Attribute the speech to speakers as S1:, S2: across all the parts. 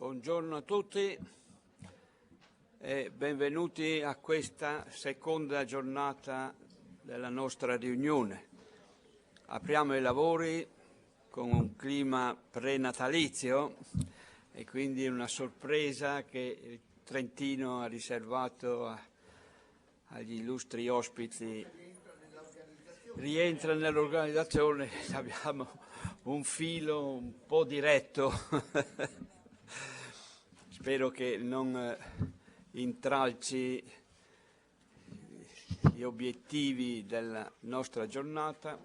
S1: Buongiorno a tutti e benvenuti a questa seconda giornata della nostra riunione. Apriamo i lavori con un clima prenatalizio e quindi una sorpresa che il Trentino ha riservato agli illustri ospiti. Rientra nell'organizzazione, abbiamo un filo un po' diretto. Spero che non intralci gli obiettivi della nostra giornata.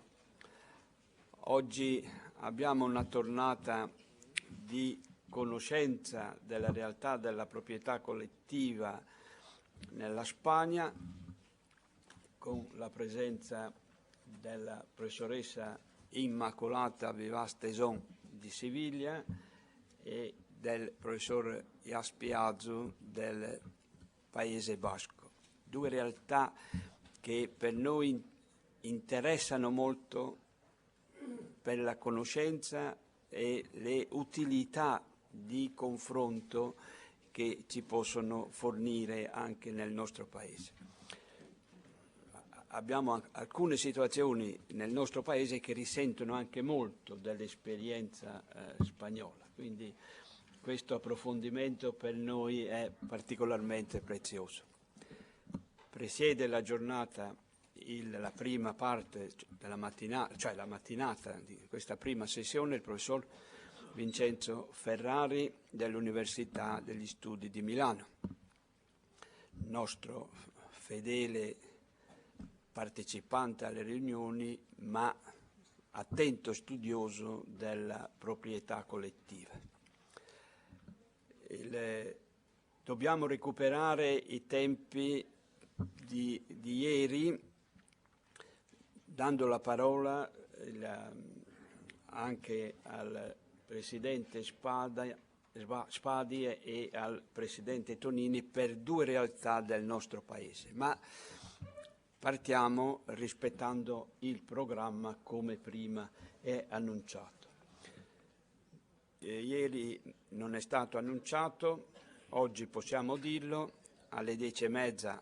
S1: Oggi abbiamo una tornata di conoscenza della realtà della proprietà collettiva nella Spagna, con la presenza della professoressa Immacolata Vivas Teson di Siviglia e del professor Jaspiazu del Paese Basco. Due realtà che per noi interessano molto per la conoscenza e le utilità di confronto che ci possono fornire anche nel nostro Paese. Abbiamo alcune situazioni nel nostro Paese che risentono anche molto dell'esperienza spagnola, quindi questo approfondimento per noi è particolarmente prezioso. Presiede la giornata la prima parte della mattinata, cioè la mattinata di questa prima sessione, il professor Vincenzo Ferrari dell'Università degli Studi di Milano, nostro fedele partecipante alle riunioni, ma attento studioso della proprietà collettiva. Dobbiamo recuperare i tempi di ieri, dando la parola anche al Presidente Spadi e al Presidente Tonini per due realtà del nostro Paese. Ma partiamo rispettando il programma come prima è annunciato. Ieri non è stato annunciato, oggi possiamo dirlo, alle 10:30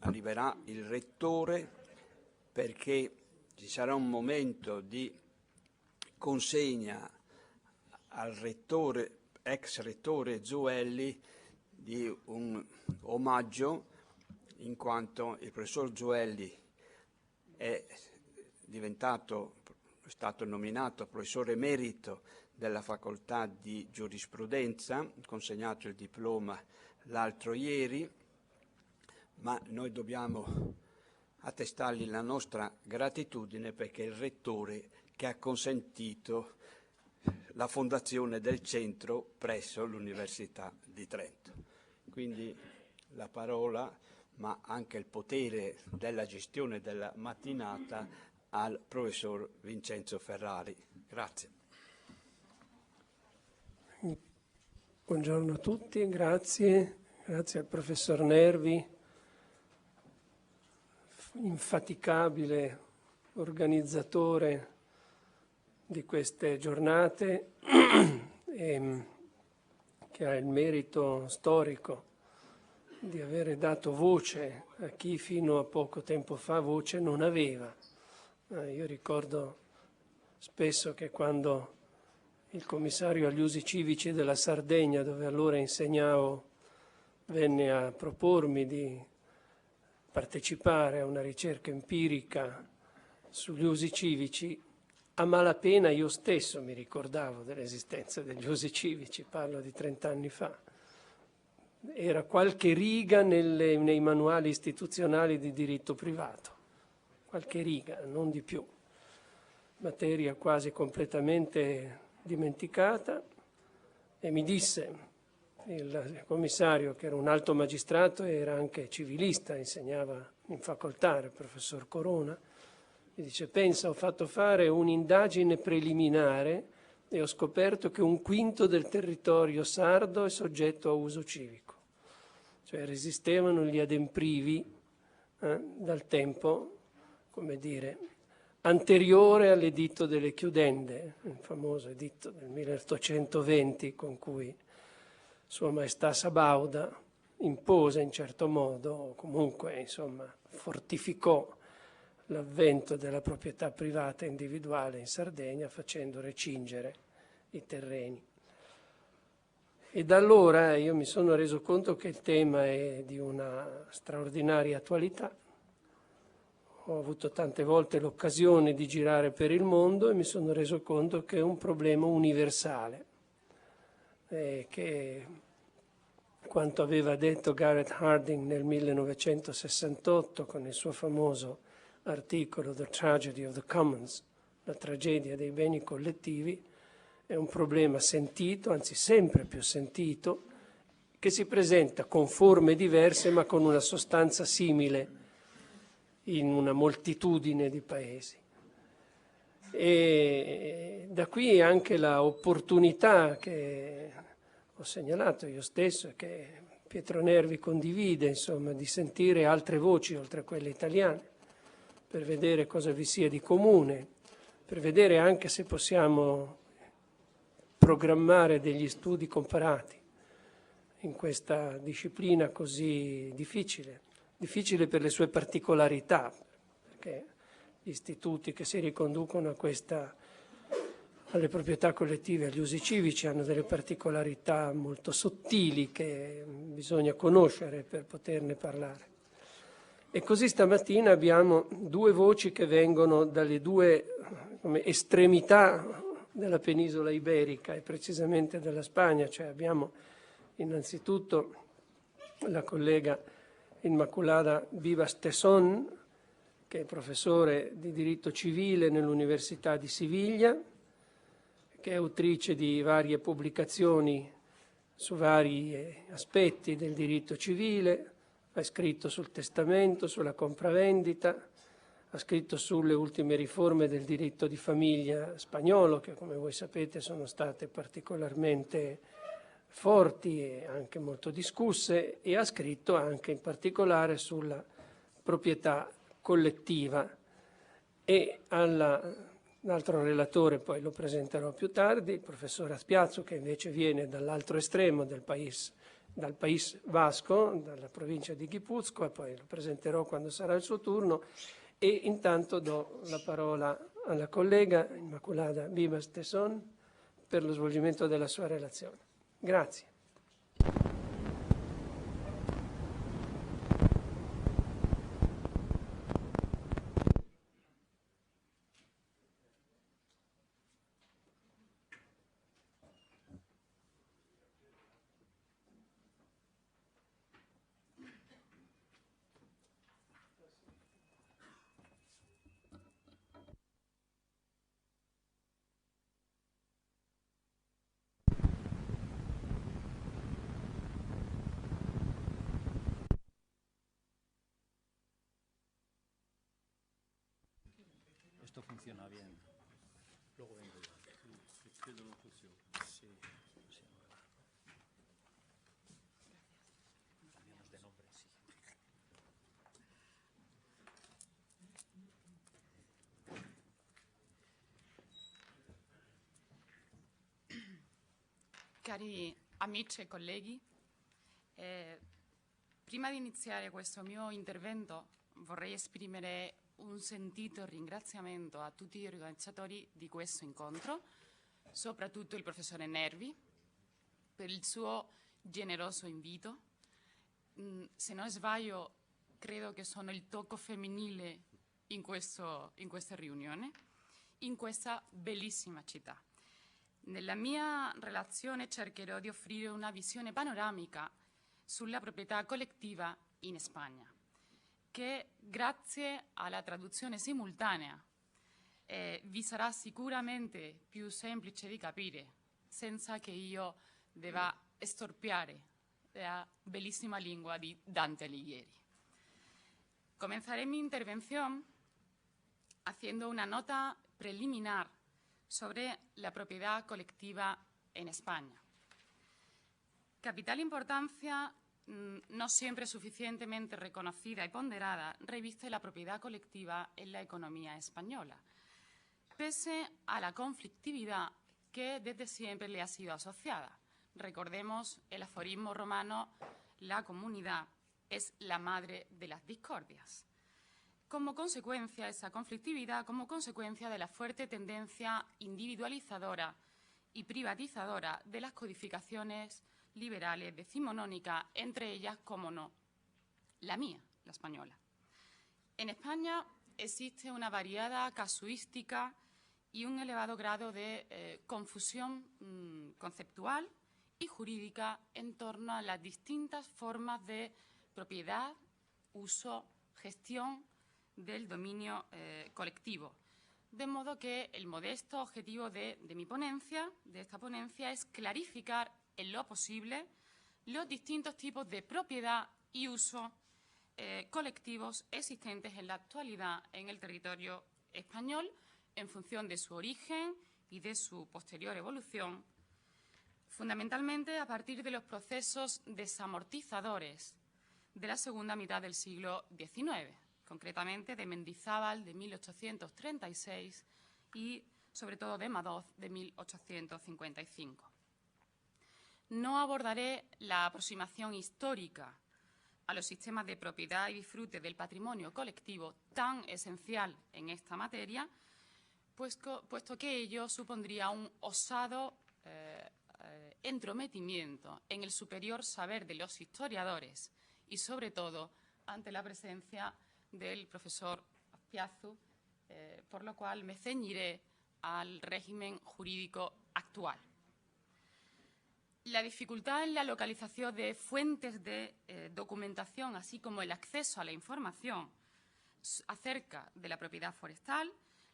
S1: arriverà il Rettore perché ci sarà un momento di consegna al Rettore, ex Rettore Zuelli, di un omaggio, in quanto il professor Zuelli è stato nominato professore emerito della facoltà di giurisprudenza, consegnato il diploma l'altro ieri, ma noi dobbiamo attestargli la nostra gratitudine perché è il rettore che ha consentito la fondazione del centro presso l'Università di Trento. Quindi la parola, ma anche il potere della gestione della mattinata al professor Vincenzo Ferrari. Grazie.
S2: Buongiorno a tutti, grazie al professor Nervi, infaticabile organizzatore di queste giornate e che ha il merito storico di avere dato voce a chi fino a poco tempo fa voce non aveva. Io ricordo spesso che quando il commissario agli usi civici della Sardegna, dove allora insegnavo, venne a propormi di partecipare a una ricerca empirica sugli usi civici, a malapena io stesso mi ricordavo dell'esistenza degli usi civici, parlo di 30 anni fa. Era qualche riga nei manuali istituzionali di diritto privato, qualche riga, non di più, materia quasi completamente dimenticata, e mi disse il commissario, che era un alto magistrato e era anche civilista, insegnava in facoltà, il professor Corona, mi dice: pensa, ho fatto fare un'indagine preliminare e ho scoperto che 1/5 del territorio sardo è soggetto a uso civico, cioè resistevano gli ademprivi dal tempo, come dire, anteriore all'editto delle chiudende, il famoso editto del 1820 con cui Sua Maestà Sabauda impose in certo modo, o comunque insomma fortificò l'avvento della proprietà privata individuale in Sardegna facendo recingere i terreni. E da allora io mi sono reso conto che il tema è di una straordinaria attualità. Ho avuto tante volte l'occasione di girare per il mondo e mi sono reso conto che è un problema universale, che quanto aveva detto Garrett Harding nel 1968 con il suo famoso articolo The Tragedy of the Commons, la tragedia dei beni collettivi, è un problema sentito, anzi sempre più sentito, che si presenta con forme diverse ma con una sostanza simile in una moltitudine di paesi. E da qui anche la opportunità che ho segnalato io stesso e che Pietro Nervi condivide, insomma, di sentire altre voci oltre a quelle italiane, per vedere cosa vi sia di comune, per vedere anche se possiamo programmare degli studi comparati in questa disciplina così difficile per le sue particolarità, perché gli istituti che si riconducono alle proprietà collettive, agli usi civici, hanno delle particolarità molto sottili che bisogna conoscere per poterne parlare. E così stamattina abbiamo due voci che vengono dalle due estremità della penisola iberica e precisamente della Spagna, cioè abbiamo innanzitutto la collega Immaculada Vivas Tesson, che è professore di diritto civile nell'Università di Siviglia, che è autrice di varie pubblicazioni su vari aspetti del diritto civile, ha scritto sul testamento, sulla compravendita, ha scritto sulle ultime riforme del diritto di famiglia spagnolo, che come voi sapete sono state particolarmente forti e anche molto discusse, e ha scritto anche in particolare sulla proprietà collettiva. E l'altro relatore, poi lo presenterò più tardi, il professor Aspiazzo, che invece viene dall'altro estremo dal País Vasco, dalla provincia di Guipúzcoa, poi lo presenterò quando sarà il suo turno, e intanto do la parola alla collega Immaculada Vivas Tesson per lo svolgimento della sua relazione. Grazie.
S3: Esto funciona bien. Luego vengo yo. Sí, es que no funciona. Sí, funciona. Cambiamos de nombre, sí.
S4: Cari amici e colleghi, prima di iniziare questo mio intervento vorrei esprimere un sentito ringraziamento a tutti gli organizzatori di questo incontro, soprattutto il professore Nervi, per il suo generoso invito. Se non sbaglio, credo che sono il tocco femminile in questa riunione, in questa bellissima città. Nella mia relazione cercherò di offrire una visione panoramica sulla proprietà collettiva in Spagna, che grazie alla traduzione simultanea vi sarà sicuramente più semplice di capire, senza che io debba estorpiare la bellissima lingua di Dante Alighieri. Comenzaré mi intervención haciendo una nota preliminar sobre la propiedad colectiva en España. Capital importancia no siempre suficientemente reconocida y ponderada, reviste la propiedad colectiva en la economía española, pese a la conflictividad que desde siempre le ha sido asociada. Recordemos el aforismo romano: la comunidad es la madre de las discordias. Como consecuencia, esa conflictividad, como consecuencia de la fuerte tendencia individualizadora y privatizadora de las codificaciones liberales decimonónicas, entre ellas, como no, la mía, la española. En España existe una variada casuística y un elevado grado de confusión conceptual y jurídica en torno a las distintas formas de propiedad, uso, gestión del dominio colectivo. De modo que el modesto objetivo de esta ponencia, es clarificar en lo posible los distintos tipos de propiedad y uso colectivos existentes en la actualidad en el territorio español, en función de su origen y de su posterior evolución, fundamentalmente a partir de los procesos desamortizadores de la segunda mitad del siglo XIX, concretamente de Mendizábal de 1836 y, sobre todo, de Madoz de 1855. No abordaré la aproximación histórica a los sistemas de propiedad y disfrute del patrimonio colectivo, tan esencial en esta materia, puesto que ello supondría un osado entrometimiento en el superior saber de los historiadores y, sobre todo, ante la presencia del profesor Azpiazu, por lo cual me ceñiré al régimen jurídico actual. La dificultad en la localización de fuentes de documentación, así como el acceso a la información acerca de la propiedad forestal,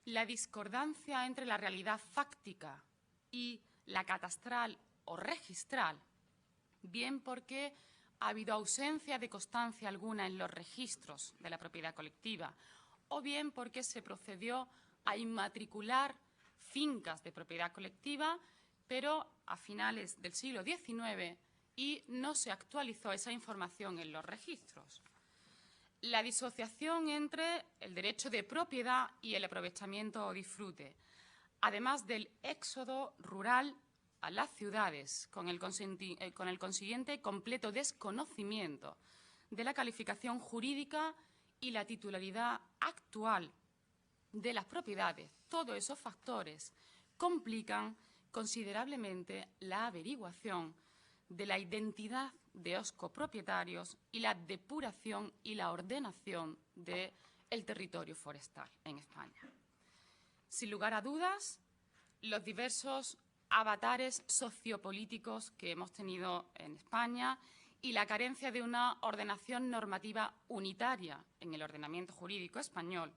S4: la discordancia entre la realidad fáctica y la catastral o registral, bien porque ha habido ausencia de constancia alguna en los registros de la propiedad colectiva, o bien porque se procedió a inmatricular fincas de propiedad colectiva, pero a finales del siglo XIX, y no se actualizó esa información en los registros. La disociación entre el derecho de propiedad y el aprovechamiento o disfrute, además del éxodo rural a las ciudades, con el consiguiente completo desconocimiento de la calificación jurídica y la titularidad actual de las propiedades. Todos esos factores complican considerablemente la averiguación de la identidad de los copropietarios y la depuración y la ordenación del territorio forestal en España. Sin lugar a dudas, los diversos avatares sociopolíticos que hemos tenido en España y la carencia de una ordenación normativa unitaria en el ordenamiento jurídico español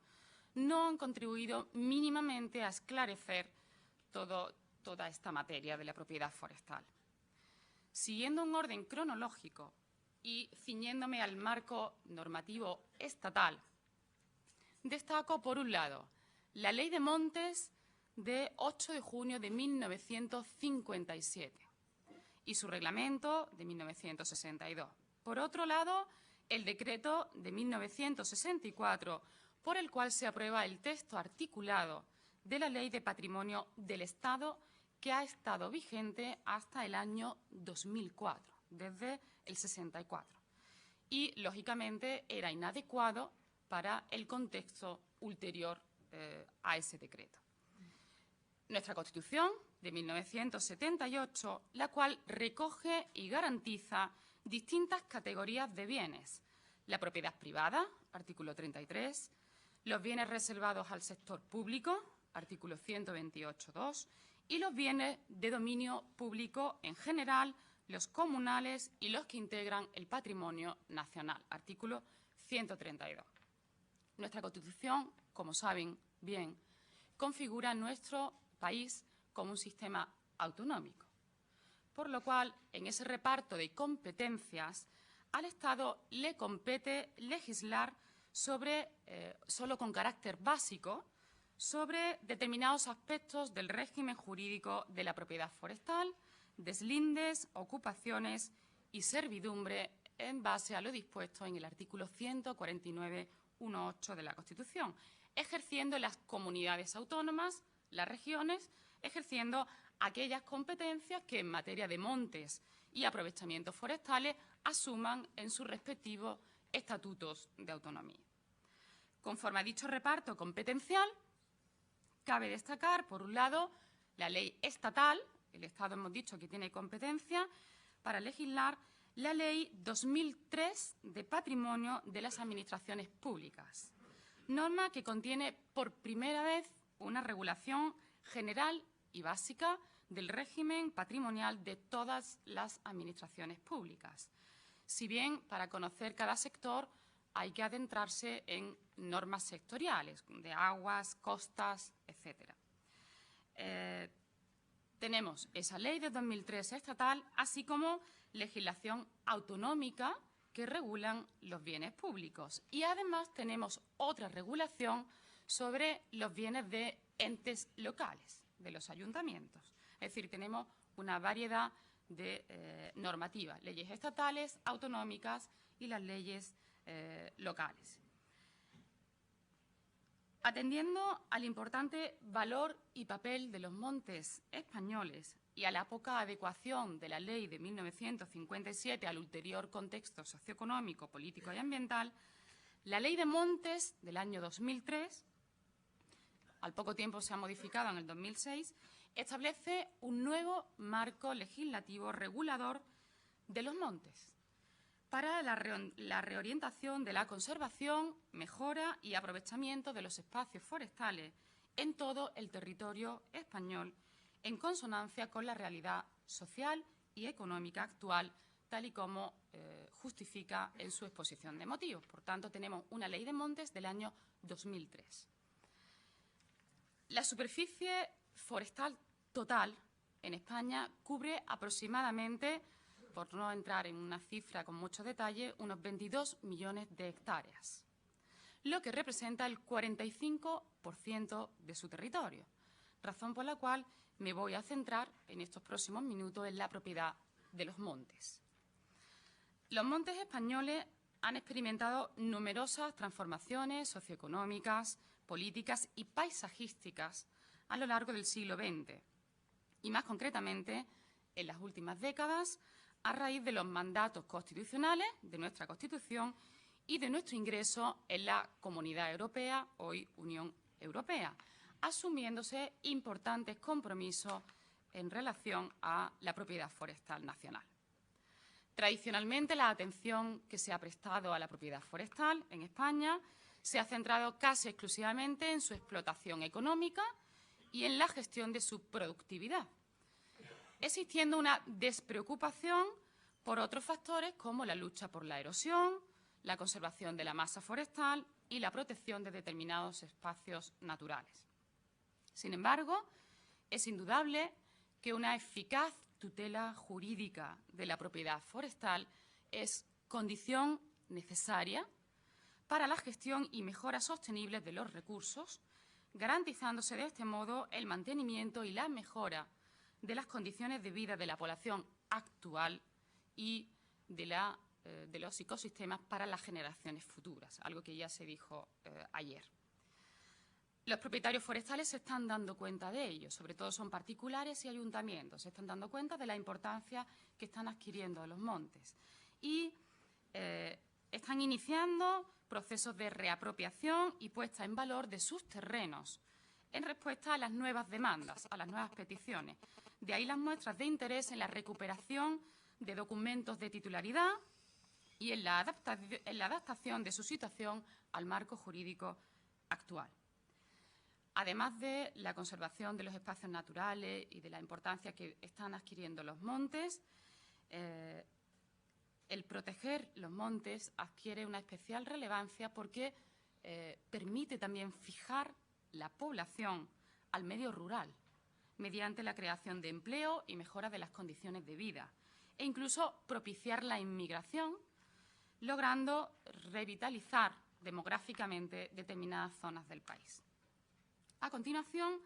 S4: no han contribuido mínimamente a esclarecer toda esta materia de la propiedad forestal. Siguiendo un orden cronológico y ciñéndome al marco normativo estatal, destaco, por un lado, la Ley de Montes de 8 de junio de 1957 y su reglamento de 1962. Por otro lado, el decreto de 1964, por el cual se aprueba el texto articulado de la Ley de Patrimonio del Estado, que ha estado vigente hasta el año 2004, desde el 64. Y, lógicamente, era inadecuado para el contexto ulterior a ese decreto. Nuestra Constitución de 1978, la cual recoge y garantiza distintas categorías de bienes: la propiedad privada, artículo 33, los bienes reservados al sector público, artículo 128.2, y los bienes de dominio público en general, los comunales y los que integran el patrimonio nacional, artículo 132. Nuestra Constitución, como saben bien, configura nuestro país como un sistema autonómico, por lo cual, en ese reparto de competencias, al Estado le compete legislar sobre, solo con carácter básico, sobre determinados aspectos del régimen jurídico de la propiedad forestal, deslindes, ocupaciones y servidumbre en base a lo dispuesto en el artículo 149.1.8 de la Constitución, ejerciendo las comunidades autónomas, las regiones, ejerciendo aquellas competencias que en materia de montes y aprovechamientos forestales asuman en sus respectivos estatutos de autonomía. Conforme a dicho reparto competencial, cabe destacar, por un lado, la ley estatal. El Estado hemos dicho que tiene competencia para legislar la Ley 2003 de Patrimonio de las Administraciones Públicas, norma que contiene por primera vez una regulación general y básica del régimen patrimonial de todas las administraciones públicas. Si bien para conocer cada sector hay que adentrarse en normas sectoriales de aguas, costas, etc. Tenemos esa ley de 2003 estatal, así como legislación autonómica que regulan los bienes públicos. Y además tenemos otra regulación sobre los bienes de entes locales, de los ayuntamientos. Es decir, tenemos una variedad de normativas, leyes estatales, autonómicas y las leyes locales. Atendiendo al importante valor y papel de los montes españoles y a la poca adecuación de la ley de 1957 al ulterior contexto socioeconómico, político y ambiental, la Ley de Montes del año 2003, al poco tiempo se ha modificado en el 2006, establece un nuevo marco legislativo regulador de los montes para la reorientación de la conservación, mejora y aprovechamiento de los espacios forestales en todo el territorio español, en consonancia con la realidad social y económica actual, tal y como justifica en su exposición de motivos. Por tanto, tenemos una ley de montes del año 2003. La superficie forestal total en España cubre aproximadamente, por no entrar en una cifra con mucho detalle, unos 22 millones de hectáreas, lo que representa el 45% de su territorio, razón por la cual me voy a centrar en estos próximos minutos en la propiedad de los montes. Los montes españoles han experimentado numerosas transformaciones socioeconómicas, políticas y paisajísticas a lo largo del siglo XX y, más concretamente, en las últimas décadas, a raíz de los mandatos constitucionales de nuestra Constitución y de nuestro ingreso en la Comunidad Europea, hoy Unión Europea, asumiéndose importantes compromisos en relación a la propiedad forestal nacional. Tradicionalmente, la atención que se ha prestado a la propiedad forestal en España se ha centrado casi exclusivamente en su explotación económica y en la gestión de su productividad, existiendo una despreocupación por otros factores como la lucha por la erosión, la conservación de la masa forestal y la protección de determinados espacios naturales. Sin embargo, es indudable que una eficaz tutela jurídica de la propiedad forestal es condición necesaria para la gestión y mejora sostenible de los recursos, garantizándose de este modo el mantenimiento y la mejora de las condiciones de vida de la población actual y de los ecosistemas para las generaciones futuras, algo que ya se dijo ayer. Los propietarios forestales se están dando cuenta de ello, sobre todo son particulares y ayuntamientos, se están dando cuenta de la importancia que están adquiriendo los montes y están iniciando procesos de reapropiación y puesta en valor de sus terrenos en respuesta a las nuevas demandas, a las nuevas peticiones. De ahí las muestras de interés en la recuperación de documentos de titularidad y en la adaptación de su situación al marco jurídico actual. Además de la conservación de los espacios naturales y de la importancia que están adquiriendo los montes, el proteger los montes adquiere una especial relevancia porque permite también fijar la población al medio rural mediante la creación de empleo y mejora de las condiciones de vida e incluso propiciar la inmigración, logrando revitalizar demográficamente determinadas zonas del país. A continuación,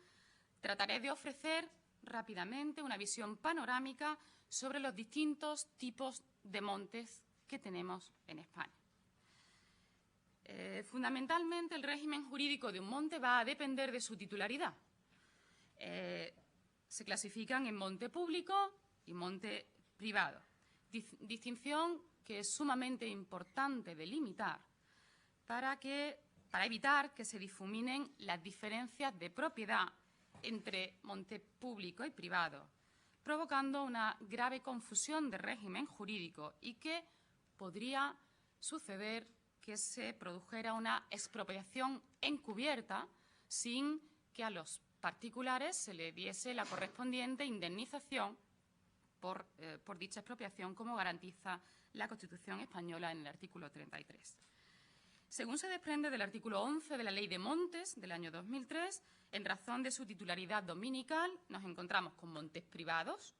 S4: trataré de ofrecer rápidamente una visión panorámica sobre los distintos tipos de montes que tenemos en España. Fundamentalmente, el régimen jurídico de un monte va a depender de su titularidad. Se clasifican en monte público y monte privado. Distinción que es sumamente importante delimitar para evitar que se difuminen las diferencias de propiedad entre monte público y privado, provocando una grave confusión de régimen jurídico y que podría suceder que se produjera una expropiación encubierta sin que a los particulares se le diese la correspondiente indemnización por dicha expropiación, como garantiza la Constitución española en el artículo 33. Según se desprende del artículo 11 de la Ley de Montes del año 2003, en razón de su titularidad dominical, nos encontramos con montes privados,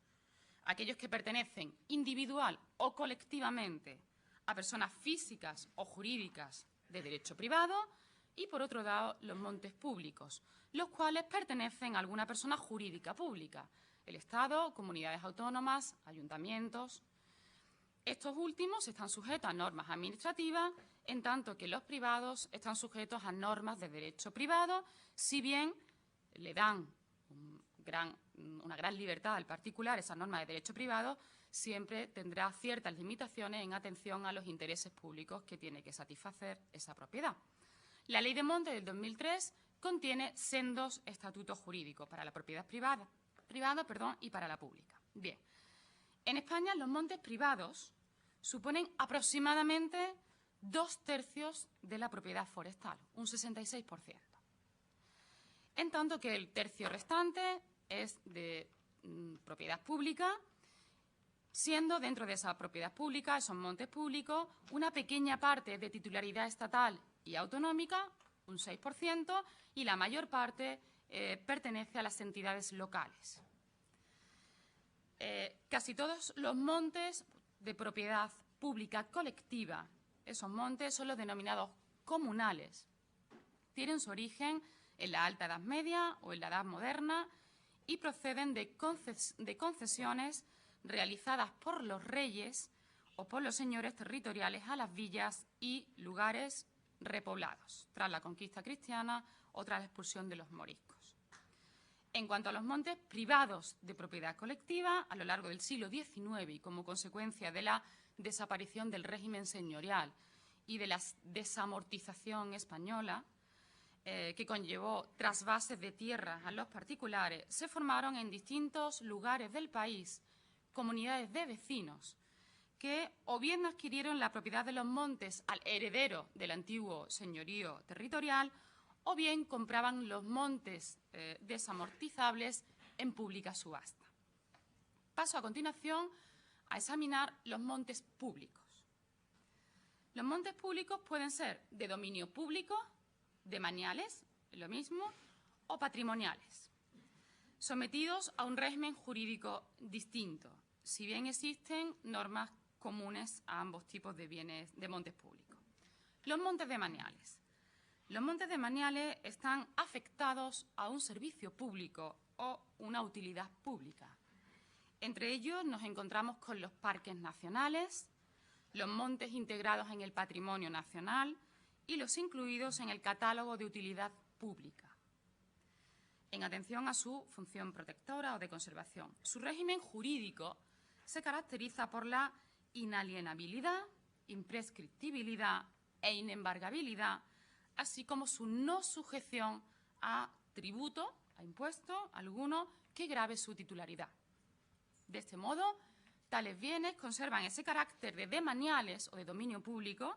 S4: aquellos que pertenecen individual o colectivamente a personas físicas o jurídicas de derecho privado, y, por otro lado, los montes públicos, los cuales pertenecen a alguna persona jurídica pública, el Estado, comunidades autónomas, ayuntamientos. Estos últimos están sujetos a normas administrativas, en tanto que los privados están sujetos a normas de derecho privado, si bien le dan una gran libertad al particular esas normas de derecho privado, siempre tendrá ciertas limitaciones en atención a los intereses públicos que tiene que satisfacer esa propiedad. La Ley de Montes del 2003 contiene sendos estatutos jurídicos para la propiedad privada y para la pública. Bien, en España los montes privados suponen aproximadamente 2/3 de la propiedad forestal, un 66%. En tanto que el tercio restante es de propiedad pública, siendo dentro de esa propiedad pública, esos montes públicos, una pequeña parte de titularidad estatal y autonómica, un 6%, y la mayor parte pertenece a las entidades locales. Casi todos los montes de propiedad pública colectiva, esos montes son los denominados comunales. Tienen su origen en la Alta Edad Media o en la Edad Moderna y proceden de concesiones realizadas por los reyes o por los señores territoriales a las villas y lugares repoblados, tras la conquista cristiana o tras la expulsión de los moriscos. En cuanto a los montes privados de propiedad colectiva, a lo largo del siglo XIX y como consecuencia de la desaparición del régimen señorial y de la desamortización española, que conllevó trasvases de tierras a los particulares, se formaron en distintos lugares del país comunidades de vecinos que o bien adquirieron la propiedad de los montes al heredero del antiguo señorío territorial o bien compraban los montes desamortizables en pública subasta. Paso a continuación a examinar los montes públicos. Los montes públicos pueden ser de dominio público, de maniales, lo mismo, o patrimoniales, sometidos a un régimen jurídico distinto, si bien existen normas comunes a ambos tipos de bienes de montes públicos. Los montes de maniales. Los montes de maniales están afectados a un servicio público o una utilidad pública. Entre ellos nos encontramos con los parques nacionales, los montes integrados en el patrimonio nacional y los incluidos en el catálogo de utilidad pública, en atención a su función protectora o de conservación. Su régimen jurídico se caracteriza por la inalienabilidad, imprescriptibilidad e inembargabilidad, así como su no sujeción a tributo, a impuesto alguno que grave su titularidad. De este modo, tales bienes conservan ese carácter de demaniales o de dominio público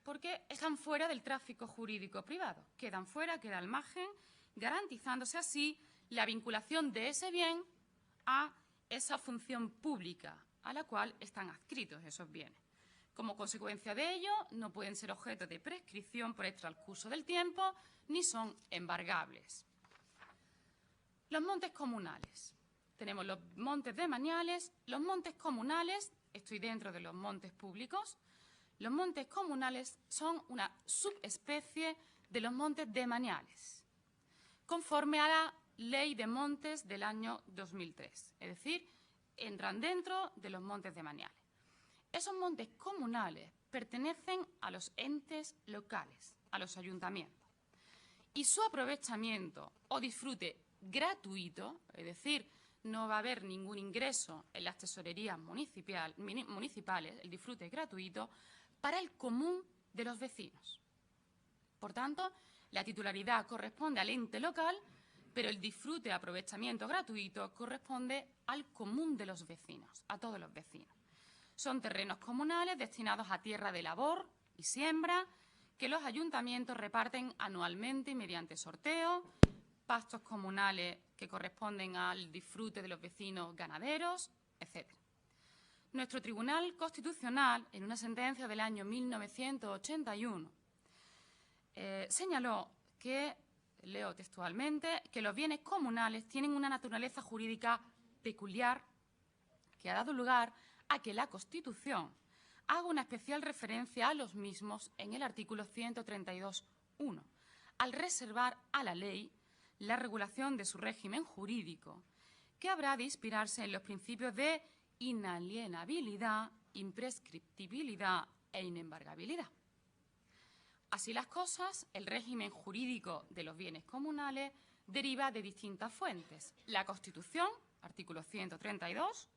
S4: porque están fuera del tráfico jurídico privado, quedan fuera, queda al margen, garantizándose así la vinculación de ese bien a esa función pública a la cual están adscritos esos bienes. Como consecuencia de ello, no pueden ser objeto de prescripción por el transcurso del tiempo ni son embargables. Los montes comunales. Tenemos los montes demaniales, los montes comunales, estoy dentro de los montes públicos. Los montes comunales son una subespecie de los montes demaniales, conforme a la Ley de Montes del año 2003, es decir, entran dentro de los montes demaniales. Esos montes comunales pertenecen a los entes locales, a los ayuntamientos. Y su aprovechamiento o disfrute gratuito, es decir, no va a haber ningún ingreso en las tesorerías municipales, el disfrute es gratuito, para el común de los vecinos. Por tanto, la titularidad corresponde al ente local, pero el disfrute, aprovechamiento gratuito corresponde al común de los vecinos, a todos los vecinos. Son terrenos comunales destinados a tierra de labor y siembra que los ayuntamientos reparten anualmente y mediante sorteo, pastos comunales que corresponden al disfrute de los vecinos ganaderos, etc. Nuestro Tribunal Constitucional, en una sentencia del año 1981, señaló que, leo textualmente, que los bienes comunales tienen una naturaleza jurídica peculiar que ha dado lugar a que la Constitución haga una especial referencia a los mismos en el artículo 132.1, al reservar a la ley la regulación de su régimen jurídico, que habrá de inspirarse en los principios de inalienabilidad, imprescriptibilidad e inembargabilidad. Así las cosas, el régimen jurídico de los bienes comunales deriva de distintas fuentes. La Constitución, artículo 132,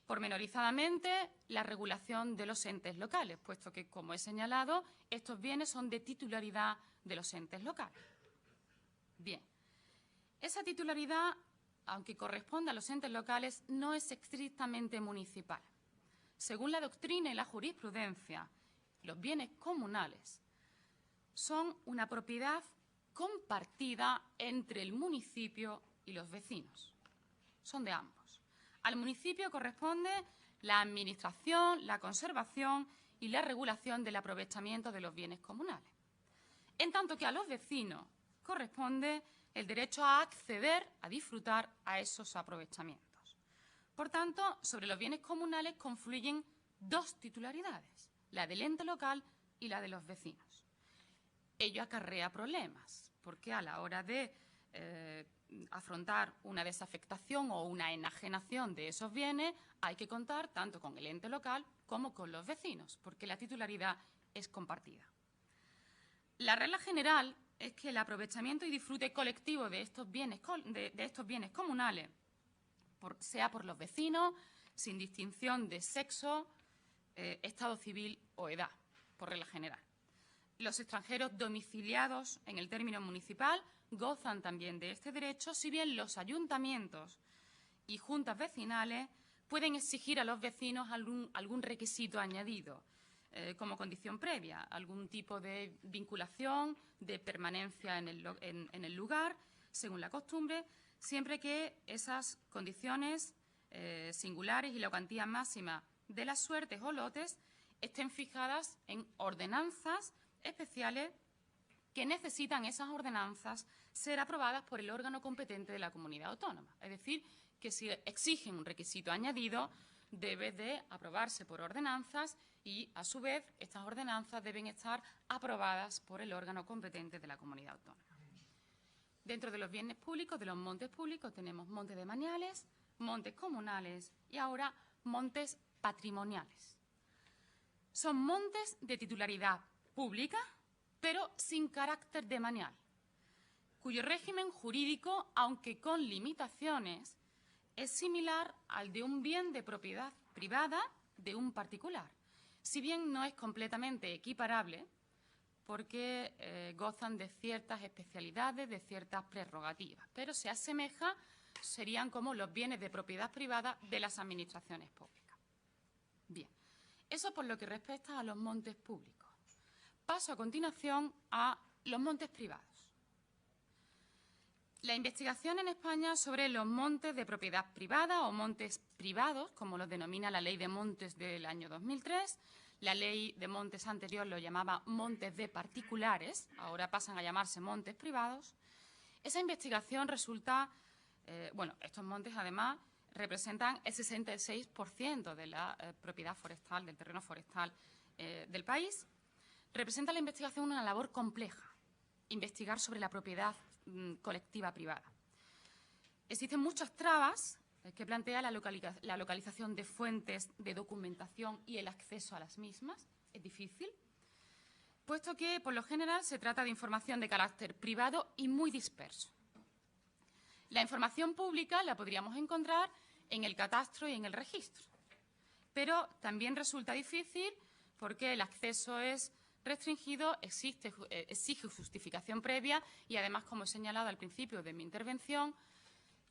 S4: pormenorizadamente la regulación de los entes locales, puesto que, como he señalado, estos bienes son de titularidad de los entes locales. Bien, esa titularidad, aunque corresponde a los entes locales, no es estrictamente municipal. Según la doctrina y la jurisprudencia, los bienes comunales son una propiedad compartida entre el municipio y los vecinos. Son de ambos. Al municipio corresponde la administración, la conservación y la regulación del aprovechamiento de los bienes comunales, en tanto que a los vecinos corresponde el derecho a acceder, a disfrutar a esos aprovechamientos. Por tanto, sobre los bienes comunales confluyen dos titularidades, la del ente local y la de los vecinos. Ello acarrea problemas, porque a la hora de afrontar una desafectación o una enajenación de esos bienes hay que contar tanto con el ente local como con los vecinos, porque la titularidad es compartida. La regla general es que el aprovechamiento y disfrute colectivo de estos bienes comunales, sea por los vecinos, sin distinción de sexo, estado civil o edad, por regla general. Los extranjeros domiciliados en el término municipal gozan también de este derecho, si bien los ayuntamientos y juntas vecinales pueden exigir a los vecinos algún requisito añadido, como condición previa, algún tipo de vinculación, de permanencia en el lugar, según la costumbre, siempre que esas condiciones singulares y la cuantía máxima de las suertes o lotes estén fijadas en ordenanzas especiales que necesitan esas ordenanzas ser aprobadas por el órgano competente de la comunidad autónoma. Es decir, que si exigen un requisito añadido, debe de aprobarse por ordenanzas y, a su vez, estas ordenanzas deben estar aprobadas por el órgano competente de la comunidad autónoma. Dentro de los bienes públicos, de los montes públicos, tenemos montes de maniales, montes comunales y ahora montes patrimoniales. Son montes de titularidad pública, pero sin carácter de manial, cuyo régimen jurídico, aunque con limitaciones, es similar al de un bien de propiedad privada de un particular, si bien no es completamente equiparable porque gozan de ciertas especialidades, de ciertas prerrogativas, pero se asemeja, serían como los bienes de propiedad privada de las administraciones públicas. Bien, eso por lo que respecta a los montes públicos. Paso a continuación a los montes privados. La investigación en España sobre los montes de propiedad privada o montes privados, como los denomina la Ley de Montes del año 2003, la Ley de Montes anterior lo llamaba montes de particulares, ahora pasan a llamarse montes privados. Esa investigación resulta, estos montes además representan el 66% de la propiedad forestal, del terreno forestal del país. Representa la investigación una labor compleja, investigar sobre la propiedad colectiva privada. Existen muchas trabas que plantea la localización de fuentes de documentación y el acceso a las mismas. Es difícil, puesto que, por lo general, se trata de información de carácter privado y muy disperso. La información pública la podríamos encontrar en el catastro y en el registro, pero también resulta difícil porque el acceso es restringido, exige justificación previa y, además, como he señalado al principio de mi intervención,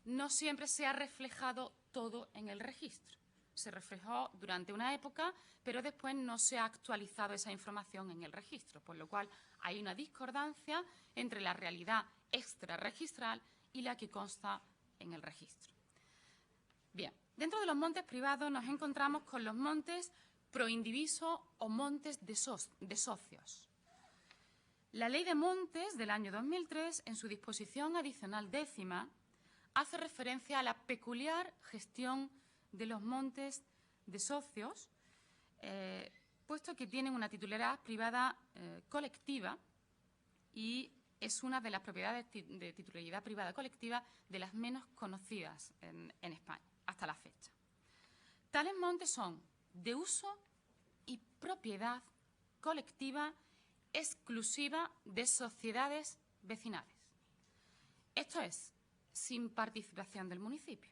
S4: no siempre se ha reflejado todo en el registro. Se reflejó durante una época, pero después no se ha actualizado esa información en el registro, por lo cual hay una discordancia entre la realidad extrarregistral y la que consta en el registro. Bien, dentro de los montes privados nos encontramos con los montes proindiviso o montes de socios. La Ley de Montes del año 2003, en su disposición adicional 10ª, hace referencia a la peculiar gestión de los montes de socios, puesto que tienen una titularidad privada colectiva y es una de las propiedades de titularidad privada colectiva de las menos conocidas en España hasta la fecha. Tales montes son de uso y propiedad colectiva exclusiva de sociedades vecinales. Esto es, sin participación del municipio.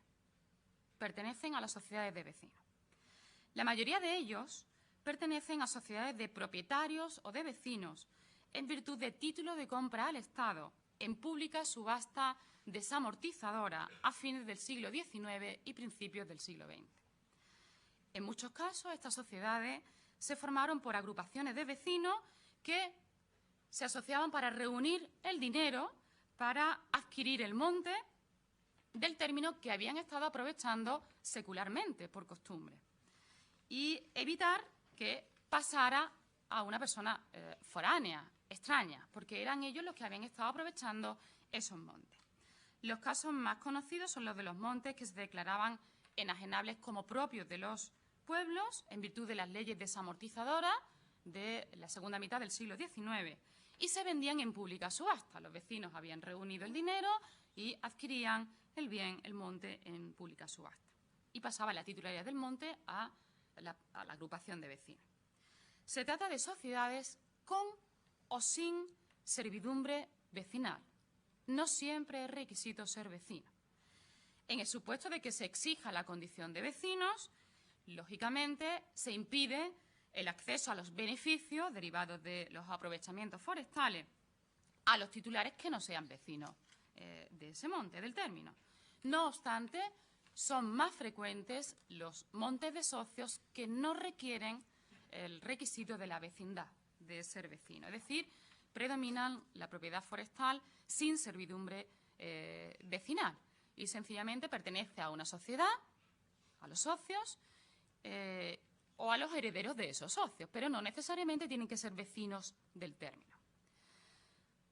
S4: Pertenecen a las sociedades de vecinos. La mayoría de ellos pertenecen a sociedades de propietarios o de vecinos en virtud de título de compra al Estado en pública subasta desamortizadora a fines del siglo XIX y principios del siglo XX. En muchos casos, estas sociedades se formaron por agrupaciones de vecinos que se asociaban para reunir el dinero para adquirir el monte del término que habían estado aprovechando secularmente por costumbre y evitar que pasara a una persona foránea, extraña, porque eran ellos los que habían estado aprovechando esos montes. Los casos más conocidos son los de los montes que se declaraban enajenables como propios de los pueblos en virtud de las leyes desamortizadoras de la segunda mitad del siglo XIX y se vendían en pública subasta. Los vecinos habían reunido el dinero y adquirían el bien, el monte, en pública subasta. Y pasaba la titularidad del monte a la agrupación de vecinos. Se trata de sociedades con o sin servidumbre vecinal. No siempre es requisito ser vecino. En el supuesto de que se exija la condición de vecinos, lógicamente se impide el acceso a los beneficios derivados de los aprovechamientos forestales a los titulares que no sean vecinos de ese monte, del término. No obstante, son más frecuentes los montes de socios que no requieren el requisito de la vecindad, de ser vecino. Es decir, predominan la propiedad forestal sin servidumbre vecinal y sencillamente pertenece a una sociedad, a los socios o a los herederos de esos socios, pero no necesariamente tienen que ser vecinos del término.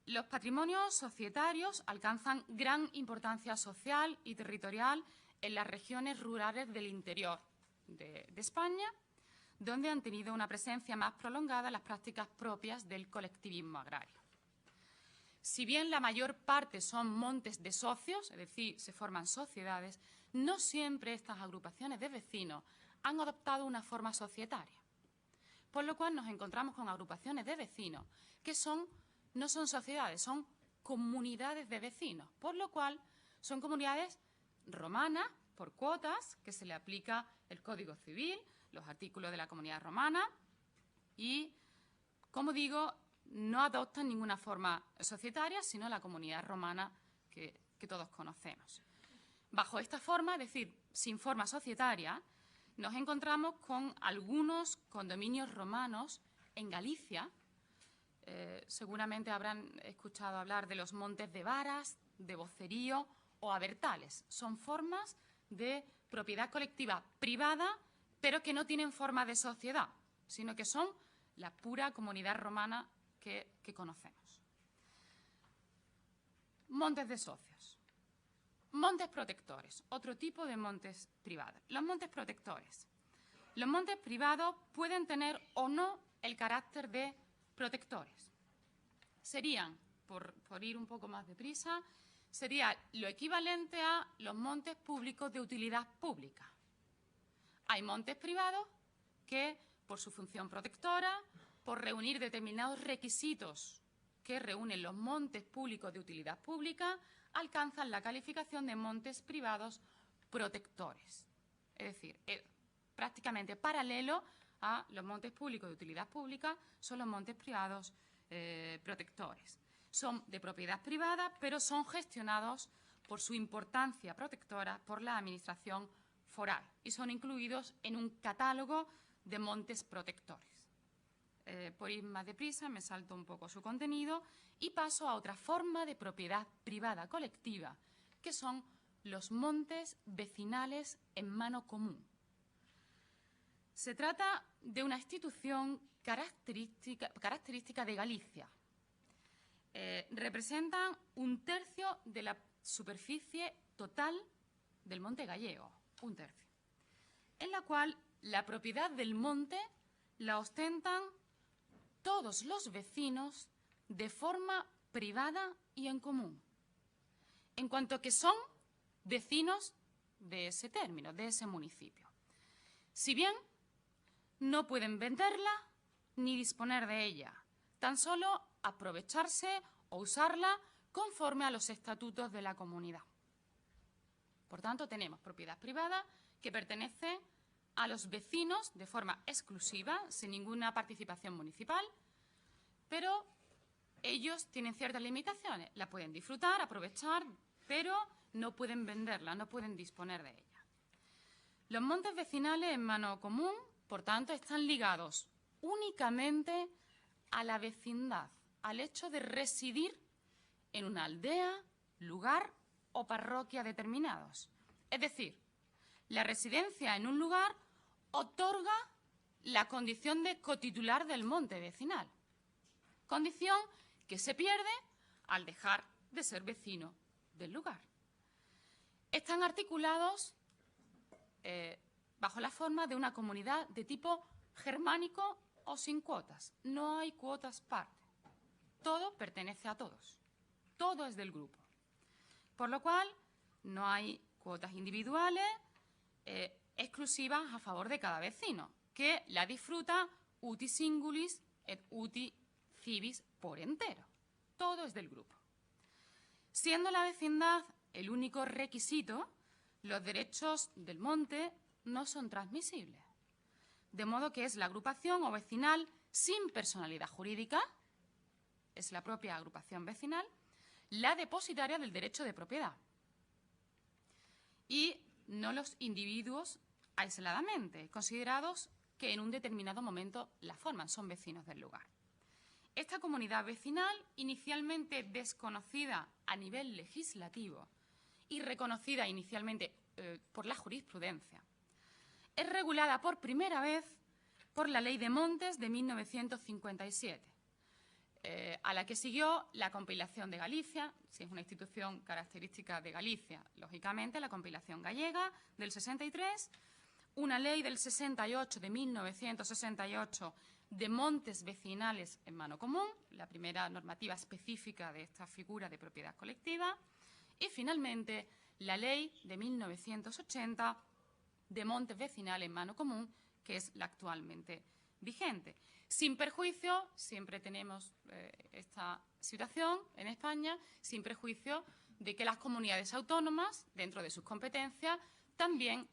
S4: Los patrimonios societarios alcanzan gran importancia social y territorial en las regiones rurales del interior de España, donde han tenido una presencia más prolongada las prácticas propias del colectivismo agrario. Si bien la mayor parte son montes de socios, es decir, se forman sociedades, no siempre estas agrupaciones de vecinos han adoptado una forma societaria, por lo cual nos encontramos con agrupaciones de vecinos que no son sociedades, son comunidades de vecinos, por lo cual son comunidades romanas por cuotas que se le aplica el Código Civil, los artículos de la Comunidad Romana y, como digo, no adoptan ninguna forma societaria, sino la comunidad romana que todos conocemos. Bajo esta forma, es decir, sin forma societaria, nos encontramos con algunos condominios romanos en Galicia. Seguramente habrán escuchado hablar de los montes de varas, de vocerío o abertales. Son formas de propiedad colectiva privada, pero que no tienen forma de sociedad, sino que son la pura comunidad romana que conocemos. Montes de socios. Montes protectores, otro tipo de montes privados. Los montes protectores. Los montes privados pueden tener o no el carácter de protectores. Serían, por ir un poco más deprisa, sería lo equivalente a los montes públicos de utilidad pública. Hay montes privados que, por su función protectora, por reunir determinados requisitos que reúnen los montes públicos de utilidad pública, alcanzan la calificación de montes privados protectores. Es decir, prácticamente paralelo a los montes públicos de utilidad pública son los montes privados protectores. Son de propiedad privada, pero son gestionados por su importancia protectora por la Administración foral y son incluidos en un catálogo de montes protectores. Por ir más deprisa, me salto un poco su contenido y paso a otra forma de propiedad privada colectiva, que son los montes vecinales en mano común. Se trata de una institución característica de Galicia. Representan 1/3 de la superficie total del monte gallego, 1/3, en la cual la propiedad del monte la ostentan todos los vecinos de forma privada y en común, en cuanto que son vecinos de ese término, de ese municipio. Si bien no pueden venderla ni disponer de ella, tan solo aprovecharse o usarla conforme a los estatutos de la comunidad. Por tanto, tenemos propiedad privada que pertenece a los vecinos de forma exclusiva, sin ninguna participación municipal, pero ellos tienen ciertas limitaciones. La pueden disfrutar, aprovechar, pero no pueden venderla, no pueden disponer de ella. Los montes vecinales en mano común, por tanto, están ligados únicamente a la vecindad, al hecho de residir en una aldea, lugar o parroquia determinados. Es decir, la residencia en un lugar otorga la condición de cotitular del monte vecinal, condición que se pierde al dejar de ser vecino del lugar. Están articulados bajo la forma de una comunidad de tipo germánico o sin cuotas. No hay cuotas parte. Todo pertenece a todos. Todo es del grupo. Por lo cual, no hay cuotas individuales exclusivas a favor de cada vecino, que la disfruta uti singulis et uti civis por entero. Todo es del grupo. Siendo la vecindad el único requisito, los derechos del monte no son transmisibles. De modo que es la agrupación o vecinal sin personalidad jurídica, es la propia agrupación vecinal, la depositaria del derecho de propiedad. Y no los individuos aisladamente, considerados que en un determinado momento la forman, son vecinos del lugar. Esta comunidad vecinal, inicialmente desconocida a nivel legislativo y reconocida inicialmente por la jurisprudencia, es regulada por primera vez por la Ley de Montes de 1957, a la que siguió la compilación de Galicia, si es una institución característica de Galicia, lógicamente la compilación gallega del 63, una ley del 68, de 1968, de montes vecinales en mano común, la primera normativa específica de esta figura de propiedad colectiva, y finalmente la ley de 1980 de montes vecinales en mano común, que es la actualmente vigente. Sin perjuicio, siempre tenemos esta situación en España, sin perjuicio de que las comunidades autónomas, dentro de sus competencias, también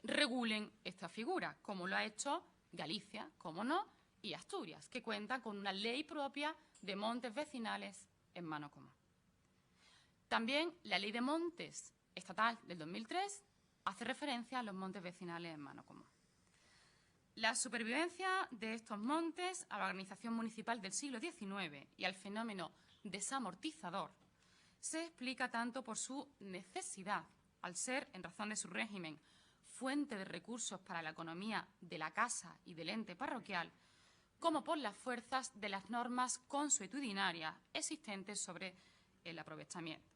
S4: regulen esta figura, como lo ha hecho Galicia, como no, y Asturias, que cuentan con una ley propia de montes vecinales en mano común. También la Ley de Montes estatal del 2003 hace referencia a los montes vecinales en mano común. La supervivencia de estos montes a la organización municipal del siglo XIX y al fenómeno desamortizador se explica tanto por su necesidad, al ser, en razón de su régimen, fuente de recursos para la economía de la casa y del ente parroquial, como por las fuerzas de las normas consuetudinarias existentes sobre el aprovechamiento.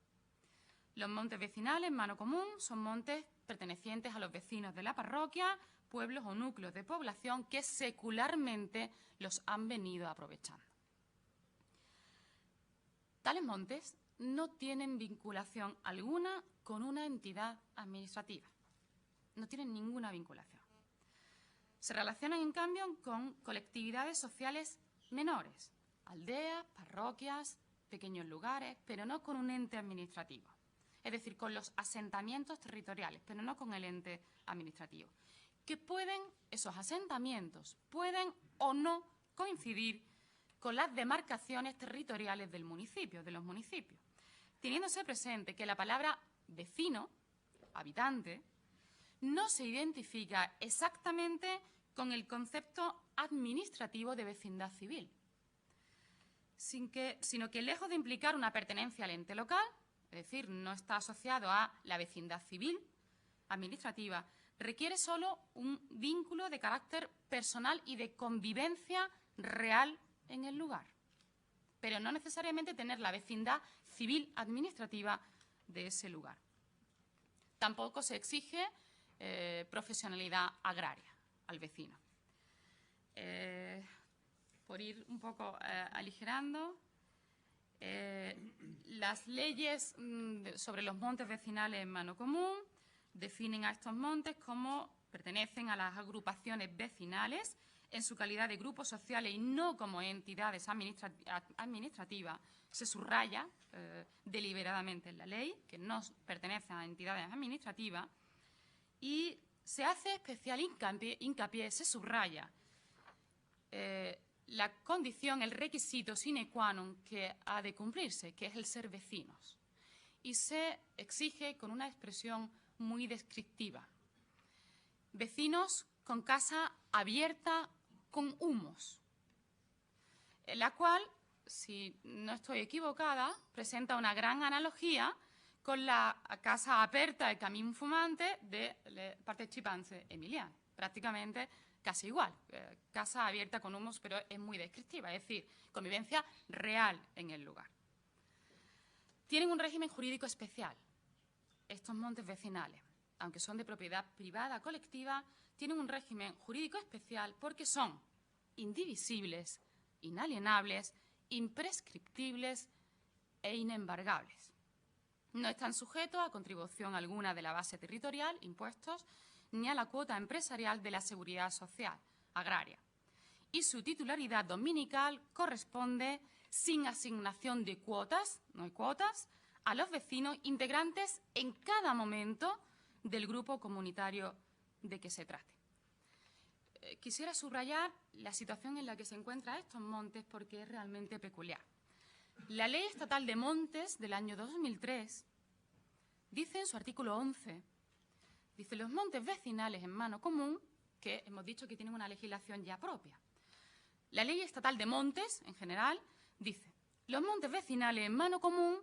S4: Los montes vecinales en mano común son montes pertenecientes a los vecinos de la parroquia, pueblos o núcleos de población que secularmente los han venido aprovechando. Tales montes no tienen vinculación alguna con una entidad administrativa. No tienen ninguna vinculación. Se relacionan, en cambio, con colectividades sociales menores, aldeas, parroquias, pequeños lugares, pero no con un ente administrativo. Es decir, con los asentamientos territoriales, pero no con el ente administrativo. Que esos asentamientos pueden o no coincidir con las demarcaciones territoriales del municipio, de los municipios, teniéndose presente que la palabra vecino, habitante, no se identifica exactamente con el concepto administrativo de vecindad civil, sino que lejos de implicar una pertenencia al ente local, es decir, no está asociado a la vecindad civil administrativa, requiere solo un vínculo de carácter personal y de convivencia real en el lugar, pero no necesariamente tener la vecindad civil administrativa de ese lugar. Tampoco se exige profesionalidad agraria al vecino. Por ir un poco aligerando, las leyes sobre los montes vecinales en mano común definen a estos montes como pertenecen a las agrupaciones vecinales en su calidad de grupos sociales y no como entidades administrativas. Se subraya deliberadamente en la ley que no pertenecen a entidades administrativas y se hace especial hincapié, se subraya la condición, el requisito sine qua non que ha de cumplirse, que es el ser vecinos. Y se exige con una expresión muy descriptiva. Vecinos con casa abierta con humos, la cual, si no estoy equivocada, presenta una gran analogía con la casa aperta e camín fumante de le partecipanze emiliane. Prácticamente casi igual, casa abierta con humos, pero es muy descriptiva, es decir, convivencia real en el lugar. Tienen un régimen jurídico especial. Estos montes vecinales, aunque son de propiedad privada colectiva, tienen un régimen jurídico especial porque son indivisibles, inalienables, imprescriptibles e inembargables. No están sujetos a contribución alguna de la base territorial, impuestos, ni a la cuota empresarial de la seguridad social agraria. Y su titularidad dominical corresponde, sin asignación de cuotas, no hay cuotas, a los vecinos integrantes en cada momento del grupo comunitario de que se trate. Quisiera subrayar la situación en la que se encuentran estos montes porque es realmente peculiar. La Ley Estatal de Montes del año 2003 dice en su artículo 11, dice los montes vecinales en mano común, que hemos dicho que tienen una legislación ya propia. La Ley Estatal de Montes, en general, dice los montes vecinales en mano común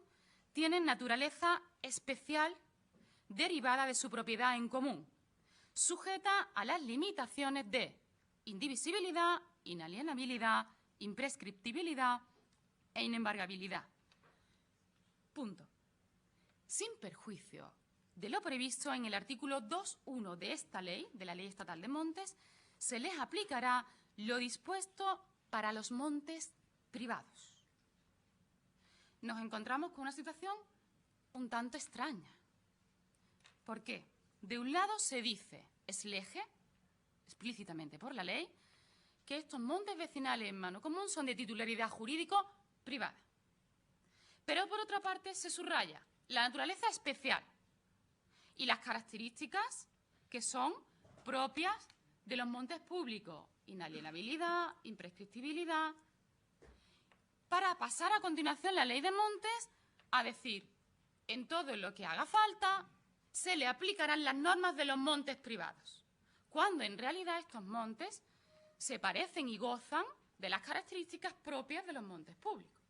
S4: tienen naturaleza especial derivada de su propiedad en común, sujeta a las limitaciones de indivisibilidad, inalienabilidad, imprescriptibilidad e inembargabilidad. Punto. Sin perjuicio de lo previsto en el artículo 2.1 de esta ley, de la Ley Estatal de Montes, se les aplicará lo dispuesto para los montes privados. Nos encontramos con una situación un tanto extraña. ¿Por qué? De un lado se dice, es lege, explícitamente por la ley, que estos montes vecinales en mano común son de titularidad jurídico privada. Pero por otra parte se subraya la naturaleza especial y las características que son propias de los montes públicos, inalienabilidad, imprescriptibilidad, para pasar a continuación la ley de montes a decir, en todo lo que haga falta, se le aplicarán las normas de los montes privados, cuando en realidad estos montes se parecen y gozan de las características propias de los montes públicos.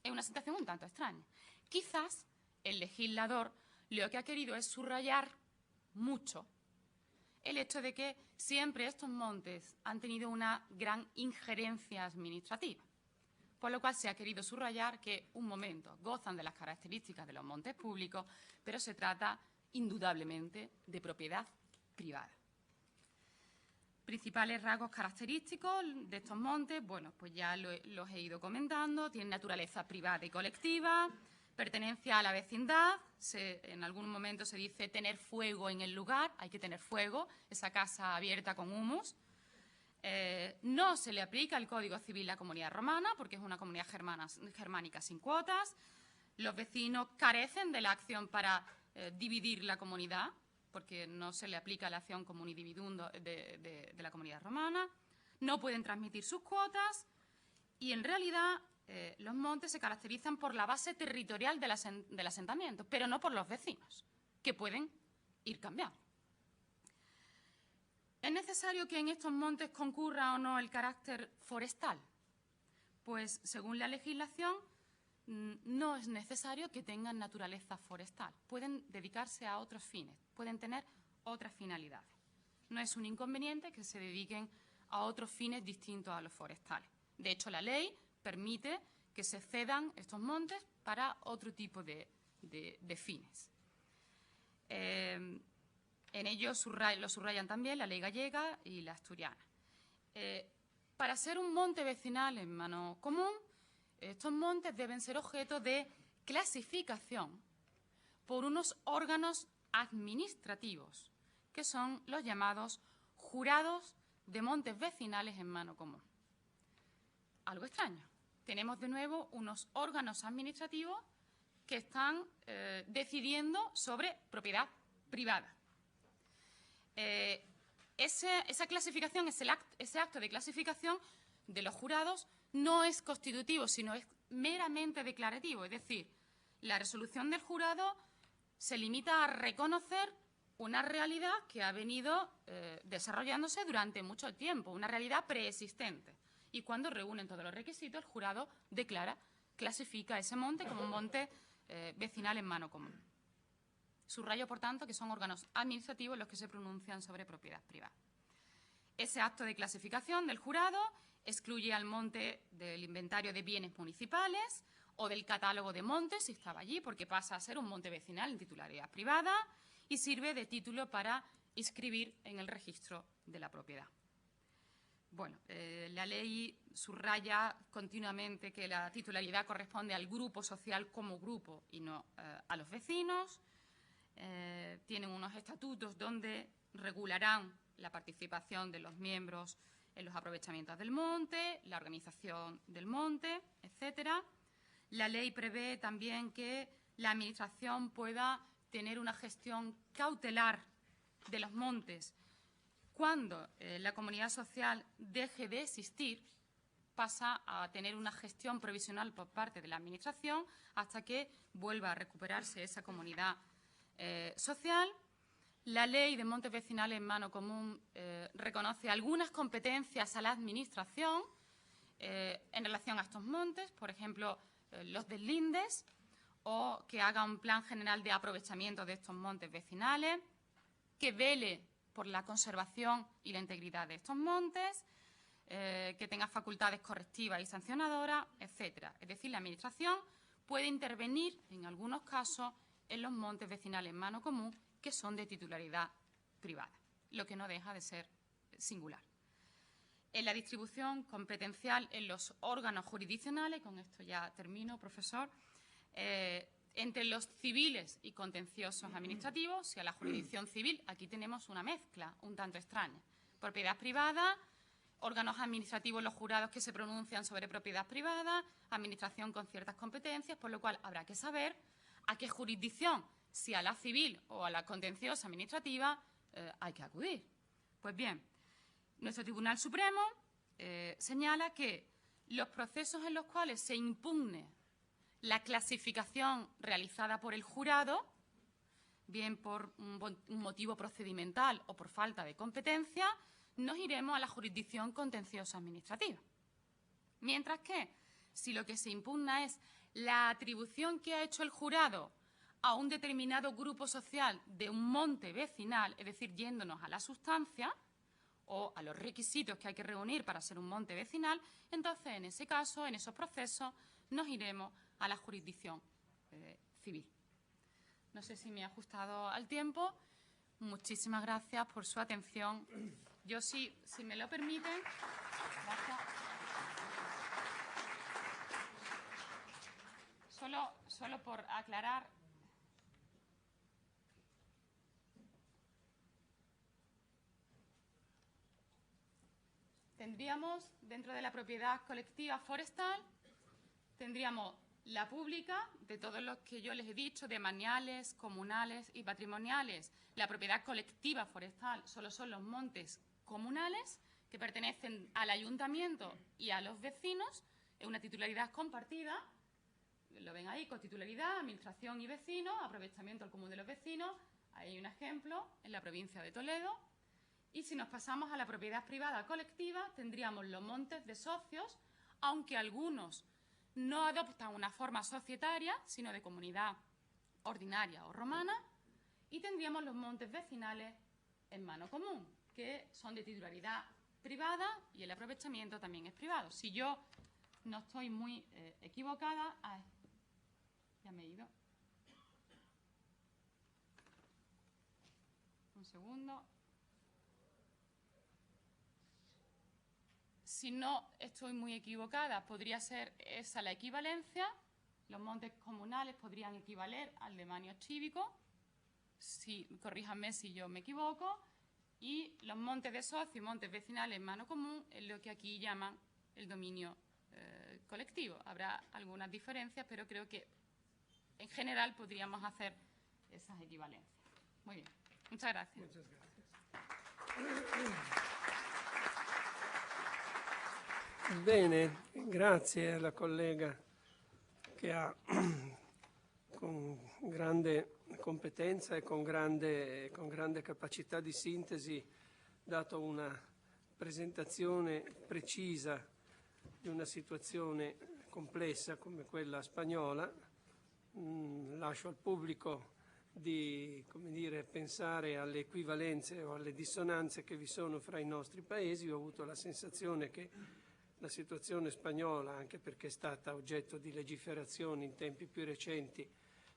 S4: Es una situación un tanto extraña. Quizás el legislador lo que ha querido es subrayar mucho el hecho de que siempre estos montes han tenido una gran injerencia administrativa, por lo cual se ha querido subrayar que, un momento, gozan de las características de los montes públicos, pero se trata indudablemente de propiedad privada. Principales rasgos característicos de estos montes, bueno, pues ya los he ido comentando, tienen naturaleza privada y colectiva, Pertenencia a la vecindad, en algún momento se dice tener fuego en el lugar, hay que tener fuego, esa casa abierta con humus. No se le aplica el Código Civil a la comunidad romana, porque es una comunidad germánica sin cuotas. Los vecinos carecen de la acción para dividir la comunidad, porque no se le aplica la acción comuni dividundo de la comunidad romana. No pueden transmitir sus cuotas y, en realidad, los montes se caracterizan por la base territorial del asentamiento, pero no por los vecinos, que pueden ir cambiando. ¿Es necesario que en estos montes concurra o no el carácter forestal? Pues, según la legislación, no es necesario que tengan naturaleza forestal. Pueden dedicarse a otros fines, pueden tener otras finalidades. No es un inconveniente que se dediquen a otros fines distintos a los forestales. De hecho, la ley permite que se cedan estos montes para otro tipo de fines. En ellos lo subrayan también la ley gallega y la asturiana. Para ser un monte vecinal en mano común, estos montes deben ser objeto de clasificación por unos órganos administrativos, que son los llamados jurados de montes vecinales en mano común. Algo extraño. Tenemos de nuevo unos órganos administrativos que están decidiendo sobre propiedad privada. Esa clasificación, ese acto de clasificación de los jurados no es constitutivo, sino es meramente declarativo. Es decir, la resolución del jurado se limita a reconocer una realidad que ha venido desarrollándose durante mucho tiempo, una realidad preexistente. Y cuando reúnen todos los requisitos, el jurado clasifica ese monte como un monte vecinal en mano común. Subrayo, por tanto, que son órganos administrativos los que se pronuncian sobre propiedad privada. Ese acto de clasificación del jurado excluye al monte del inventario de bienes municipales o del catálogo de montes, si estaba allí, porque pasa a ser un monte vecinal en titularidad privada y sirve de título para inscribir en el registro de la propiedad. Bueno, la ley subraya continuamente que la titularidad corresponde al grupo social como grupo y no a los vecinos. Tienen unos estatutos donde regularán la participación de los miembros en los aprovechamientos del monte, la organización del monte, etcétera. La ley prevé también que la Administración pueda tener una gestión cautelar de los montes. Cuando la comunidad social deje de existir, pasa a tener una gestión provisional por parte de la Administración hasta que vuelva a recuperarse esa comunidad social. La ley de montes vecinales en mano común reconoce algunas competencias a la Administración en relación a estos montes, por ejemplo, los deslindes, o que haga un plan general de aprovechamiento de estos montes vecinales, que vele por la conservación y la integridad de estos montes, que tenga facultades correctivas y sancionadoras, etcétera. Es decir, la Administración puede intervenir en algunos casos en los montes vecinales en mano común que son de titularidad privada, lo que no deja de ser singular. En la distribución competencial en los órganos jurisdiccionales, con esto ya termino, profesor, entre los civiles y contenciosos administrativos, o sea, la jurisdicción civil, aquí tenemos una mezcla un tanto extraña. Propiedad privada, órganos administrativos, los jurados que se pronuncian sobre propiedad privada, administración con ciertas competencias, por lo cual habrá que saber a qué jurisdicción, si a la civil o a la contenciosa administrativa, hay que acudir. Pues bien, nuestro Tribunal Supremo señala que los procesos en los cuales se impugne la clasificación realizada por el jurado, bien por un motivo procedimental o por falta de competencia, nos iremos a la jurisdicción contenciosa administrativa. Mientras que, si lo que se impugna es la atribución que ha hecho el jurado a un determinado grupo social de un monte vecinal, es decir, yéndonos a la sustancia o a los requisitos que hay que reunir para ser un monte vecinal, entonces, en ese caso, en esos procesos, nos iremos a la jurisdicción civil. No sé si me he ajustado al tiempo. Muchísimas gracias por su atención. Yo, si me lo permiten, gracias. solo por aclarar, tendríamos dentro de la propiedad colectiva forestal, tendríamos la pública, de todos los que yo les he dicho, de maniales, comunales y patrimoniales. La propiedad colectiva forestal solo son los montes comunales que pertenecen al ayuntamiento y a los vecinos. Es una titularidad compartida, lo ven ahí, cotitularidad, administración y vecinos, aprovechamiento al común de los vecinos. Ahí hay un ejemplo en la provincia de Toledo. Y si nos pasamos a la propiedad privada colectiva, tendríamos los montes de socios, aunque algunos no adoptan una forma societaria, sino de comunidad ordinaria o romana, y tendríamos los montes vecinales en mano común, que son de titularidad privada y el aprovechamiento también es privado. Si yo no estoy muy equivocada... Ay, ya me he ido. Un segundo. Si no estoy muy equivocada, podría ser esa la equivalencia. Los montes comunales podrían equivaler al demanio cívico, corríjanme si yo me equivoco, y los montes de socio y montes vecinales en mano común es lo que aquí llaman el dominio colectivo. Habrá algunas diferencias, pero creo que en general podríamos hacer esas equivalencias. Muy bien, muchas gracias.
S2: Muchas gracias. Bene, grazie alla collega che ha con grande competenza e con grande capacità di sintesi dato una presentazione precisa di una situazione complessa come quella spagnola. Lascio al pubblico di, come dire, pensare alle equivalenze o alle dissonanze che vi sono fra i nostri paesi. Ho avuto la sensazione che la situazione spagnola, anche perché è stata oggetto di legiferazioni in tempi più recenti,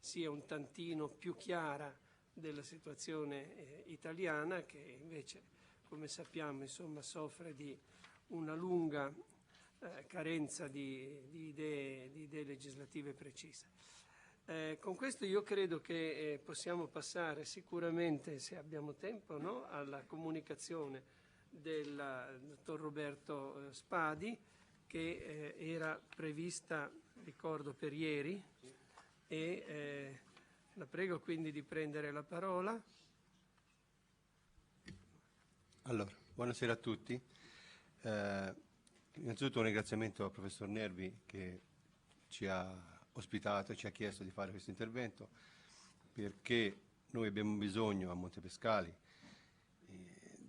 S2: sia un tantino più chiara della situazione italiana, che invece, come sappiamo, insomma, soffre di una lunga carenza di idee legislative precise. Con questo io credo che possiamo passare sicuramente, se abbiamo tempo, no, alla comunicazione del dottor Roberto Spadi, che era prevista, ricordo, per ieri, e la prego quindi di prendere la parola.
S5: Allora, buonasera a tutti. Innanzitutto un ringraziamento al professor Nervi che ci ha ospitato e ci ha chiesto di fare questo intervento, perché noi abbiamo bisogno a Montepescali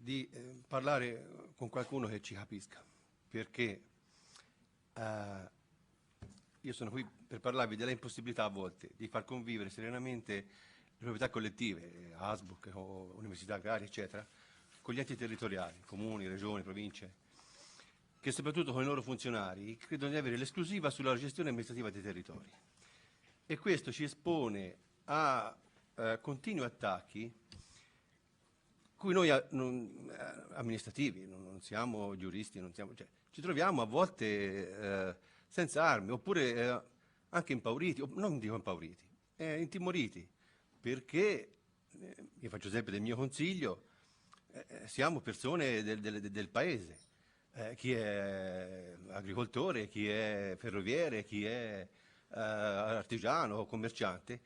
S5: di parlare con qualcuno che ci capisca, perché io sono qui per parlarvi della impossibilità a volte di far convivere serenamente le proprietà collettive, ASBUC o università agrarie, eccetera, con gli enti territoriali, comuni, regioni, province, che soprattutto con i loro funzionari credono di avere l'esclusiva sulla gestione amministrativa dei territori. E questo ci espone a continui attacchi cui noi amministrativi, non siamo giuristi, cioè, ci troviamo a volte senza armi, oppure anche impauriti, non dico impauriti, intimoriti, perché, io faccio esempio del mio consiglio, siamo persone del paese, chi è agricoltore, chi è ferroviere, chi è artigiano o commerciante,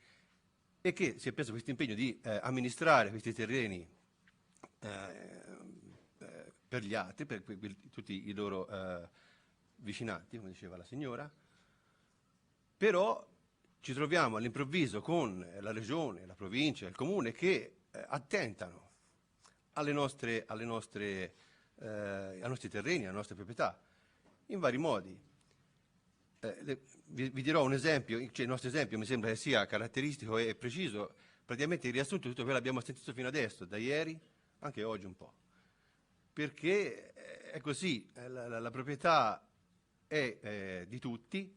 S5: e che si è preso questo impegno di amministrare questi terreni per gli altri, per tutti i loro vicinanti, come diceva la signora, però ci troviamo all'improvviso con la regione, la provincia, il comune che attentano ai nostri terreni, alle nostre proprietà, in vari modi. Vi dirò un esempio, cioè il nostro esempio mi sembra che sia caratteristico e preciso, praticamente il riassunto di tutto quello che abbiamo sentito fino adesso, da ieri, anche oggi un po', perché è così, la proprietà è di tutti,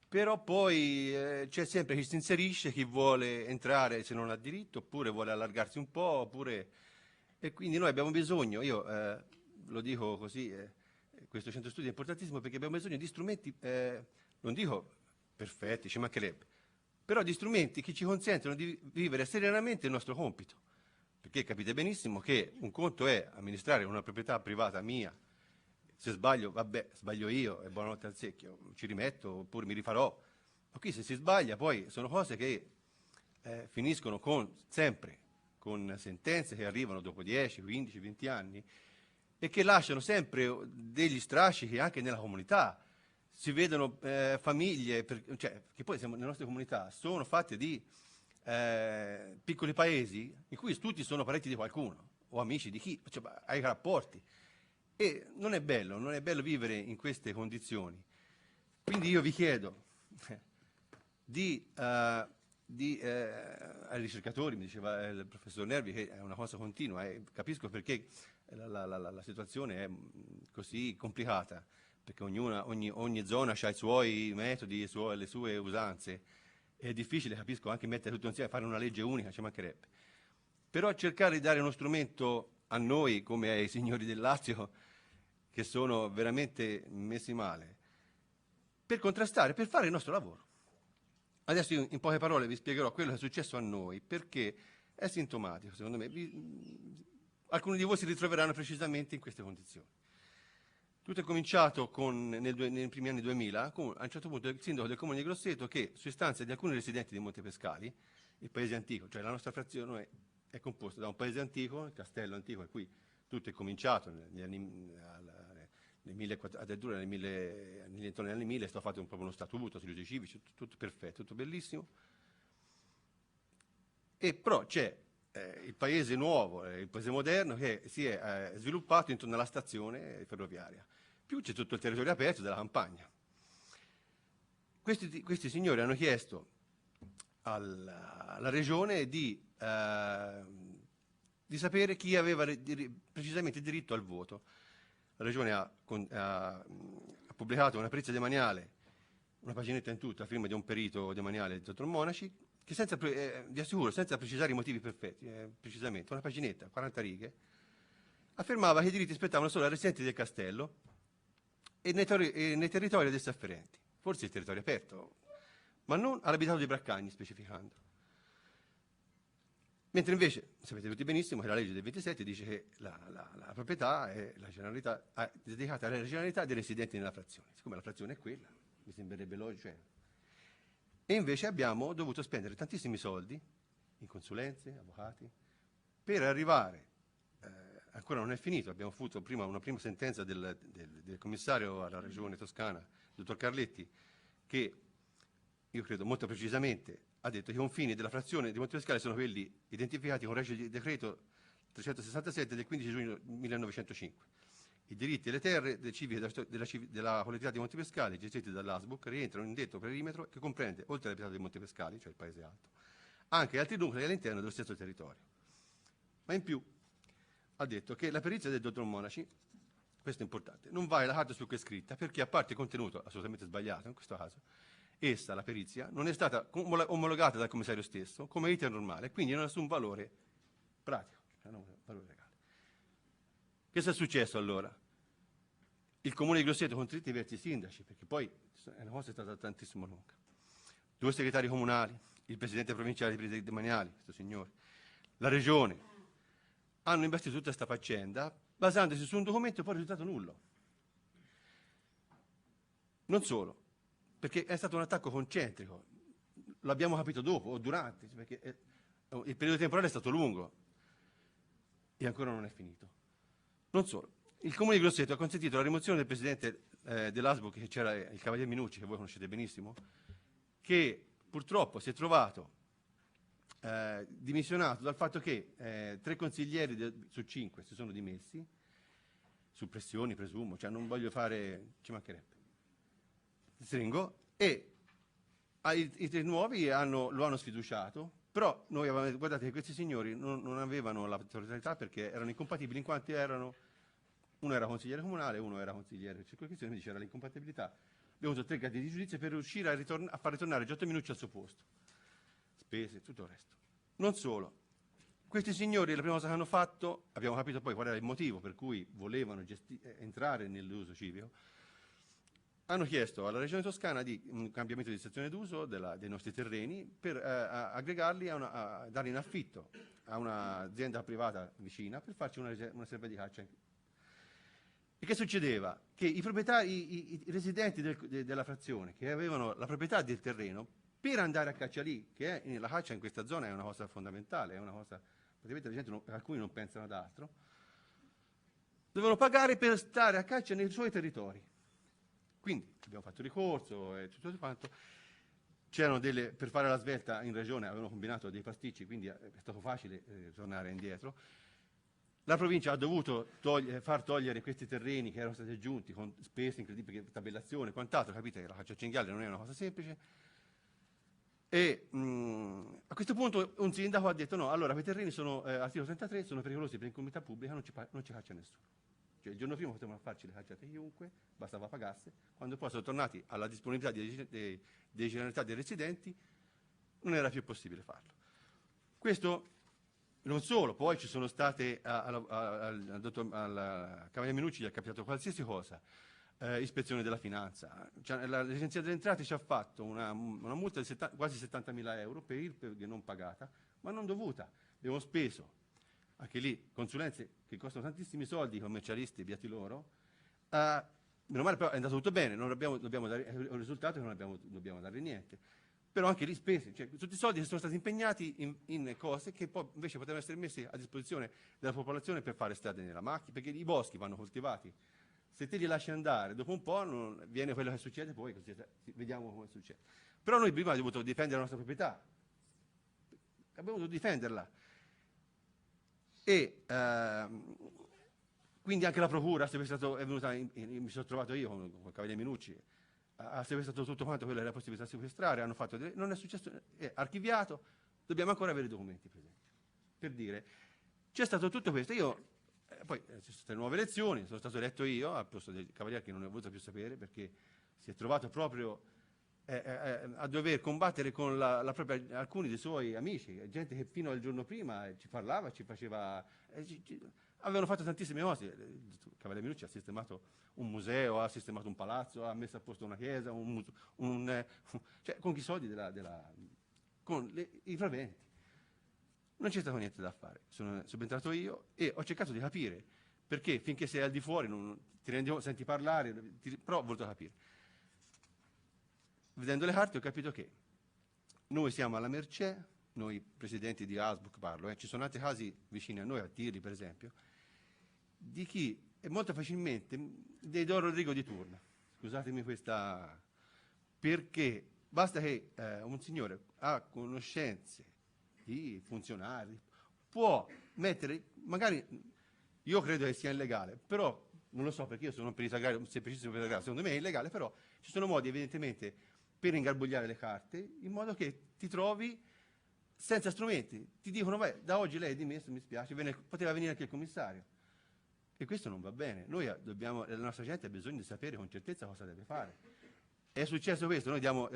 S5: però poi c'è sempre chi si inserisce, chi vuole entrare se non ha diritto, oppure vuole allargarsi un po', oppure... E quindi noi abbiamo bisogno, io lo dico così, questo centro studi è importantissimo perché abbiamo bisogno di strumenti, non dico perfetti, ci mancherebbe, però di strumenti che ci consentono di vivere serenamente il nostro compito, perché capite benissimo che un conto è amministrare una proprietà privata mia, se sbaglio, vabbè, sbaglio io, e buonanotte al secchio, ci rimetto oppure mi rifarò, ma qui se si sbaglia poi sono cose che finiscono sempre con sentenze che arrivano dopo 10, 15, 20 anni e che lasciano sempre degli strascichi anche nella comunità. Si vedono famiglie, che poi le nostre comunità sono fatte di piccoli paesi in cui tutti sono parenti di qualcuno o amici di chi, cioè, hai rapporti. E non è bello vivere in queste condizioni. Quindi io vi chiedo ai ricercatori, mi diceva il professor Nervi, che è una cosa continua, e capisco perché la situazione è così complicata, perché ogni zona ha i suoi metodi, le sue usanze. È difficile, capisco, anche mettere tutto insieme, fare una legge unica, ci mancherebbe. Però cercare di dare uno strumento a noi, come ai signori del Lazio, che sono veramente messi male, per contrastare, per fare il nostro lavoro. Adesso io in poche parole vi spiegherò quello che è successo a noi, perché è sintomatico, secondo me. Alcuni di voi si ritroveranno precisamente in queste condizioni. Tutto è cominciato nei primi anni 2000, con a un certo punto il sindaco del comune di Grosseto che, su istanza di alcuni residenti di Montepescali, il paese antico, cioè la nostra frazione è composta da un paese antico, il castello antico, in cui tutto è cominciato addirittura intorno agli anni 1000, è stato fatto proprio uno statuto, studi civici, tutto perfetto, tutto bellissimo. E però c'è il paese nuovo, il paese moderno che si è sviluppato intorno alla stazione ferroviaria. Più c'è tutto il territorio aperto della campagna. Questi signori hanno chiesto alla regione di sapere chi aveva precisamente diritto al voto. La regione ha pubblicato una perizia demaniale, una paginetta in tutta, a firma di un perito demaniale, il dottor Monaci, che vi assicuro, senza precisare i motivi perfetti, precisamente, una paginetta, 40 righe, affermava che i diritti spettavano solo ai residenti del castello e nei territori ad esse afferenti, forse il territorio aperto, ma non all'abitato dei Braccagni, specificando. Mentre invece, sapete tutti benissimo che la legge del 27 dice che la proprietà è dedicata alla regionalità dei residenti nella frazione. Siccome la frazione è quella, mi sembrerebbe logico. E invece abbiamo dovuto spendere tantissimi soldi in consulenze, avvocati, per arrivare, ancora non è finito, abbiamo avuto una prima sentenza del commissario alla regione toscana, il dottor Carletti, che io credo molto precisamente ha detto che i confini della frazione di Montepescale sono quelli identificati con regio di decreto 367 del 15 giugno 1905. I diritti e le terre del civile della collettività di Montepescali, gestiti dall'ASBUC, rientrano in detto perimetro che comprende, oltre all'abitato di Montepescali, cioè il paese alto, anche altri nuclei all'interno dello stesso territorio. Ma in più ha detto che la perizia del dottor Monaci, questo è importante, non vale la carta su cui è scritta, perché a parte il contenuto assolutamente sbagliato in questo caso, essa, la perizia, non è stata omologata dal commissario stesso come iter normale, quindi non ha nessun valore pratico, cioè non un valore legale. Che è successo allora? Il comune di Grosseto con tutti i diversi sindaci, perché poi è una cosa è stata tantissimo lunga. 2 segretari comunali, il presidente provinciale di Preti Demaniali, questo signore, la regione, hanno investito tutta questa faccenda basandosi su un documento e poi è risultato nullo. Non solo, perché è stato un attacco concentrico, l'abbiamo capito dopo o durante, perché il periodo temporale è stato lungo e ancora non è finito. Non solo, il comune di Grosseto ha consentito la rimozione del presidente dell'ASBUC, che c'era il cavaliere Minucci, che voi conoscete benissimo, che purtroppo si è trovato dimissionato dal fatto che 3 consiglieri su 5 si sono dimessi, su pressioni presumo, cioè non voglio fare, ci mancherebbe. Stringo, e i 3 nuovi lo hanno sfiduciato, però noi avevamo, guardate che questi signori non avevano la titolarità perché erano incompatibili in quanto uno era consigliere comunale, uno era consigliere di circoscrizione, quindi c'era l'incompatibilità. Abbiamo avuto 3 gradi di giudizio per riuscire a far ritornare Giotto Minucci al suo posto. Spese, tutto il resto. Non solo. Questi signori, la prima cosa che hanno fatto, abbiamo capito poi qual era il motivo per cui volevano entrare nell'uso civico, hanno chiesto alla Regione Toscana di un cambiamento di stazione d'uso dei nostri terreni per aggregarli, darli in affitto a un'azienda privata vicina per farci una riserva di caccia. E che succedeva? Che i proprietari, i residenti della frazione, che avevano la proprietà del terreno, per andare a caccia lì, la caccia in questa zona è una cosa fondamentale, è una cosa, praticamente la gente alcuni non pensano ad altro, dovevano pagare per stare a caccia nei suoi territori. Quindi abbiamo fatto ricorso e tutto quanto. C'erano per fare la svelta in regione, avevano combinato dei pasticci, quindi è stato facile tornare indietro. La provincia ha dovuto far togliere questi terreni che erano stati aggiunti con spese incredibili, tabellazione e quant'altro, capite che la caccia a cinghiale non è una cosa semplice. E a questo punto un sindaco ha detto no, allora quei terreni sono articolo 33, sono pericolosi per l'incolumità pubblica, non ci caccia nessuno. Cioè il giorno prima potevano farci le cacciate chiunque, bastava pagasse, quando poi sono tornati alla disponibilità dei generalità dei residenti, non era più possibile farlo. Questo non solo, poi ci sono state al Cavaliere Minucci gli è capitato qualsiasi cosa, ispezione della finanza, l'Agenzia delle Entrate ci ha fatto una multa di quasi 70.000 euro per IRPEG non pagata, ma non dovuta. Abbiamo speso anche lì consulenze che costano tantissimi soldi, commercialisti, beati loro. Meno male però è andato tutto bene, dobbiamo dare un risultato che non dobbiamo dare niente. Però anche lì spese, cioè tutti i soldi che sono stati impegnati in cose che poi invece potevano essere messi a disposizione della popolazione per fare strade nella macchina, perché i boschi vanno coltivati. Se te li lasci andare, dopo un po' viene quello che succede, poi così, vediamo come succede. Però noi prima abbiamo dovuto difendere la nostra proprietà, abbiamo dovuto difenderla. E quindi anche la procura è venuta, mi sono trovato io con il Cavaliere Minucci, ha sequestrato tutto quanto quello che era possibile sequestrare, non è successo, è archiviato, dobbiamo ancora avere i documenti presenti. Per dire, c'è stato tutto questo, poi ci sono state nuove elezioni, sono stato eletto io al posto del Cavaliere che non ne ho voluto più sapere perché si è trovato proprio a dover combattere con alcuni dei suoi amici, gente che fino al giorno prima ci parlava, ci faceva, avevano fatto tantissime cose. Il Cavaliere Minucci ha sistemato un museo, ha sistemato un palazzo, ha messo a posto una chiesa, cioè con i soldi con i proventi. Non c'è stato niente da fare, sono subentrato io e ho cercato di capire perché finché sei al di fuori senti parlare, però ho voluto capire. Vedendo le carte ho capito che noi siamo alla mercé, noi presidenti di ASBUC parlo, ci sono altri casi vicini a noi, a Tirli per esempio, di chi è molto facilmente dei Don Rodrigo di turno, scusatemi questa, perché basta che un signore ha conoscenze di funzionari, può mettere, magari io credo che sia illegale, però non lo so perché io sono un perito agrario, un semplicissimo perito agrario, secondo me è illegale, però ci sono modi evidentemente per ingarbugliare le carte in modo che ti trovi senza strumenti. Ti dicono, vai, da oggi lei è dimesso, mi spiace, poteva venire anche il commissario. E questo non va bene. La nostra gente ha bisogno di sapere con certezza cosa deve fare. È successo questo, noi diamo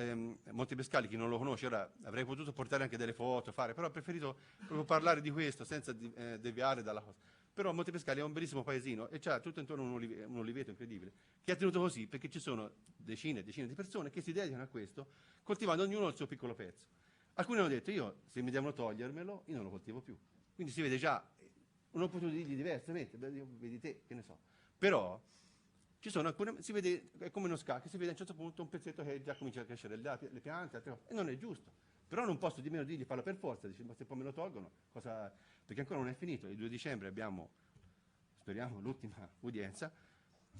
S5: Montepescali, chi non lo conosce, ora avrei potuto portare anche delle foto, però ho preferito proprio parlare di questo senza deviare dalla cosa. Però Montepescali è un bellissimo paesino e c'ha tutto intorno un oliveto incredibile, che è tenuto così perché ci sono decine e decine di persone che si dedicano a questo, coltivando ognuno il suo piccolo pezzo. Alcuni hanno detto, se mi devono togliermelo, io non lo coltivo più. Quindi si vede già un'opportunità diversamente, vedi te, che ne so. Però ci sono alcune, si vede, è come uno scacchi, si vede a un certo punto un pezzetto che già comincia a crescere le piante, altre cose, e non è giusto. Però non posso di meno dirgli farlo per forza, dice, ma se poi me lo tolgono, perché ancora non è finito. Il 2 dicembre abbiamo, speriamo, l'ultima udienza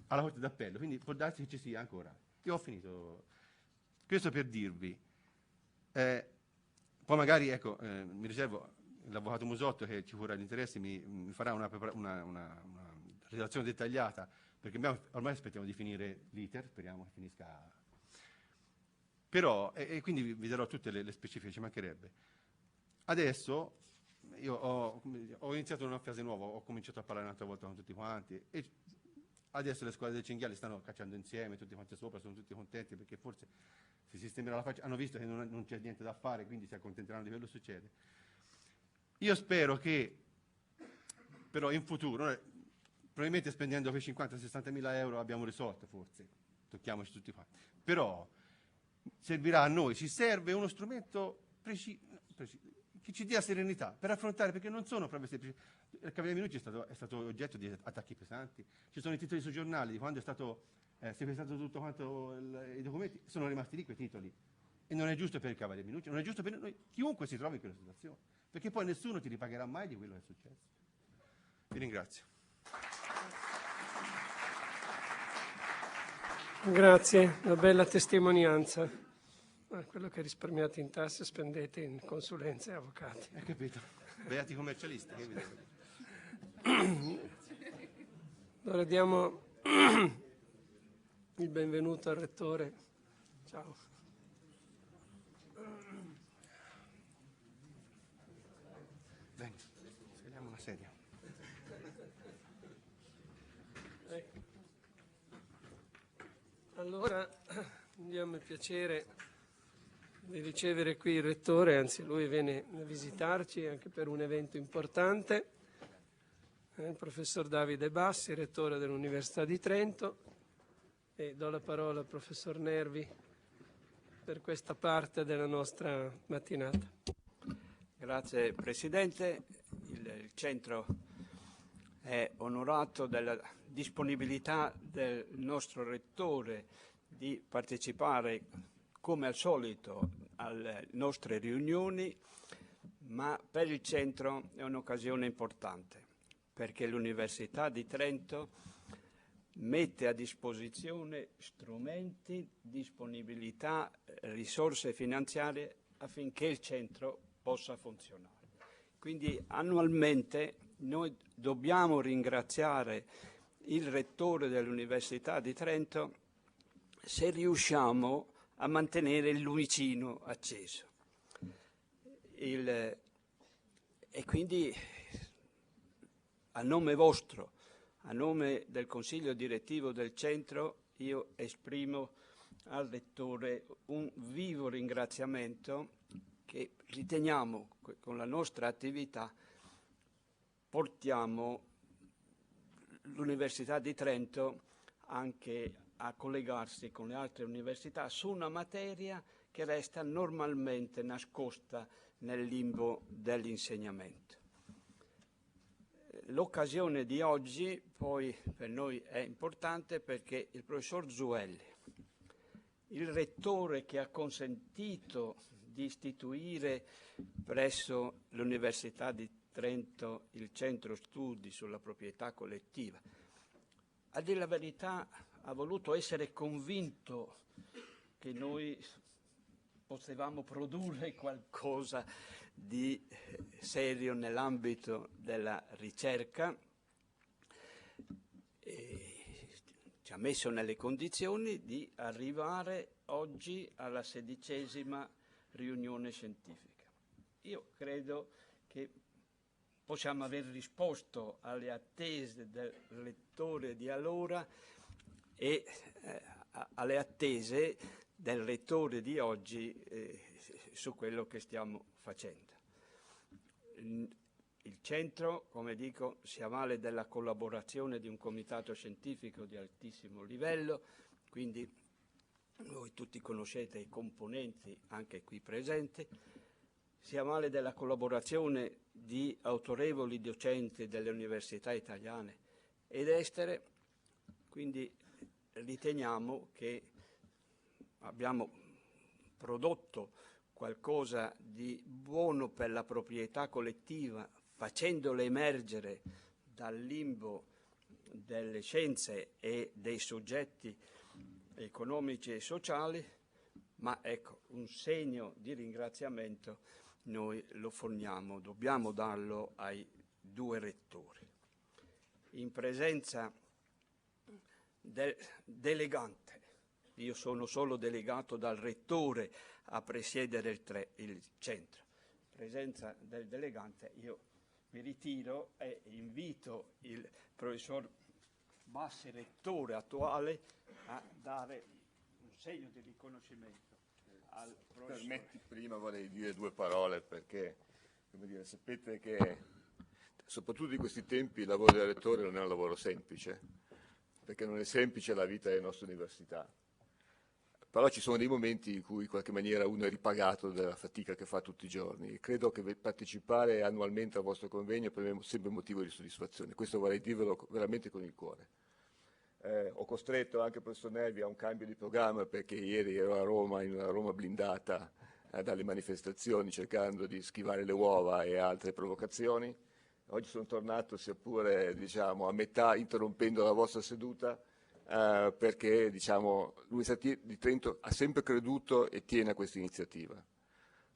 S5: alla Corte d'Appello, quindi può darsi che ci sia ancora. Io ho finito. Questo per dirvi. Poi magari, ecco, mi riservo, l'avvocato Musotto che ci cura gli interessi mi farà una relazione dettagliata, perché ormai aspettiamo di finire l'iter, speriamo che finisca. Però, e quindi vi darò tutte le specifiche, ci mancherebbe. Adesso io ho iniziato una fase nuova, ho cominciato a parlare un'altra volta con tutti quanti e adesso le squadre del cinghiale stanno cacciando insieme, tutti quanti sopra, sono tutti contenti perché forse si sistemerà la faccia, hanno visto che non c'è niente da fare, quindi si accontenteranno di quello che succede. Io spero che però in futuro, probabilmente spendendo quei 50-60 mila euro abbiamo risolto forse, tocchiamoci tutti quanti. Però servirà a noi, ci serve uno strumento preciso che ci dia serenità per affrontare, perché non sono proprio semplici. Il Cavaliere Minucci è stato oggetto di attacchi pesanti, ci sono i titoli sui giornali di quando è stato sequestrato tutto quanto i documenti, sono rimasti lì quei titoli, e non è giusto per il Cavaliere Minucci, non è giusto per noi, chiunque si trovi in quella situazione, perché poi nessuno ti ripagherà mai di quello che è successo. Vi ringrazio.
S2: Grazie, una bella testimonianza. Quello che risparmiate in tasse spendete in consulenze e avvocati.
S5: Hai capito? Beati commercialisti. Che
S2: Allora diamo il benvenuto al Rettore. Ciao.
S5: Venga, scegliamo una sedia.
S2: Allora abbiamo il piacere di ricevere qui il Rettore, anzi lui viene a visitarci anche per un evento importante, il professor Davide Bassi, Rettore dell'Università di Trento, e do la parola al professor Nervi per questa parte della nostra mattinata.
S1: Grazie Presidente, il Centro è onorato della disponibilità del nostro Rettore di partecipare come al solito alle nostre riunioni, ma per il Centro è un'occasione importante, perché l'Università di Trento mette a disposizione strumenti, disponibilità, risorse finanziarie affinché il Centro possa funzionare. Quindi annualmente noi dobbiamo ringraziare il Rettore dell'Università di Trento se riusciamo a mantenere il lumicino acceso. E quindi a nome vostro, a nome del Consiglio direttivo del Centro, io esprimo al Rettore un vivo ringraziamento che riteniamo che con la nostra attività portiamo l'Università di Trento anche a collegarsi con le altre università su una materia che resta normalmente nascosta nel limbo dell'insegnamento. L'occasione di oggi poi per noi è importante perché il professor Zuelli, il Rettore che ha consentito di istituire presso l'Università di Trento il Centro Studi sulla proprietà collettiva, a dire la verità ha voluto essere convinto che noi potevamo produrre qualcosa di serio nell'ambito della ricerca e ci ha messo nelle condizioni di arrivare oggi alla 16ª riunione scientifica. Io credo che possiamo aver risposto alle attese del Rettore di allora e alle attese del Rettore di oggi su quello che stiamo facendo. Il Centro, come dico, si avvale della collaborazione di un comitato scientifico di altissimo livello, quindi voi tutti conoscete i componenti anche qui presenti, si avvale della collaborazione di autorevoli docenti delle università italiane ed estere, quindi riteniamo che abbiamo prodotto qualcosa di buono per la proprietà collettiva, facendole emergere dal limbo delle scienze e dei soggetti economici e sociali, ma ecco, un segno di ringraziamento noi lo forniamo, dobbiamo darlo ai due rettori. In presenza del delegante, io sono solo delegato dal Rettore a presiedere il Centro, in presenza del delegante io mi ritiro e invito il professor Bassi, Rettore attuale, a dare un segno di riconoscimento al professore.
S6: Permetti, prima vorrei dire due parole perché, come dire, sapete che soprattutto in questi tempi il lavoro del Rettore non è un lavoro semplice, perché non è semplice la vita delle nostre università. Però ci sono dei momenti in cui in qualche maniera uno è ripagato della fatica che fa tutti i giorni, e credo che partecipare annualmente al vostro convegno per me è sempre motivo di soddisfazione. Questo vorrei dirvelo veramente con il cuore. Ho costretto anche il professor Nervi a un cambio di programma, perché ieri ero a Roma, in una Roma blindata dalle manifestazioni, cercando di schivare le uova e altre provocazioni. Oggi sono tornato, sia pure diciamo, a metà, interrompendo la vostra seduta, perché diciamo, l'Università di Trento ha sempre creduto e tiene a questa iniziativa.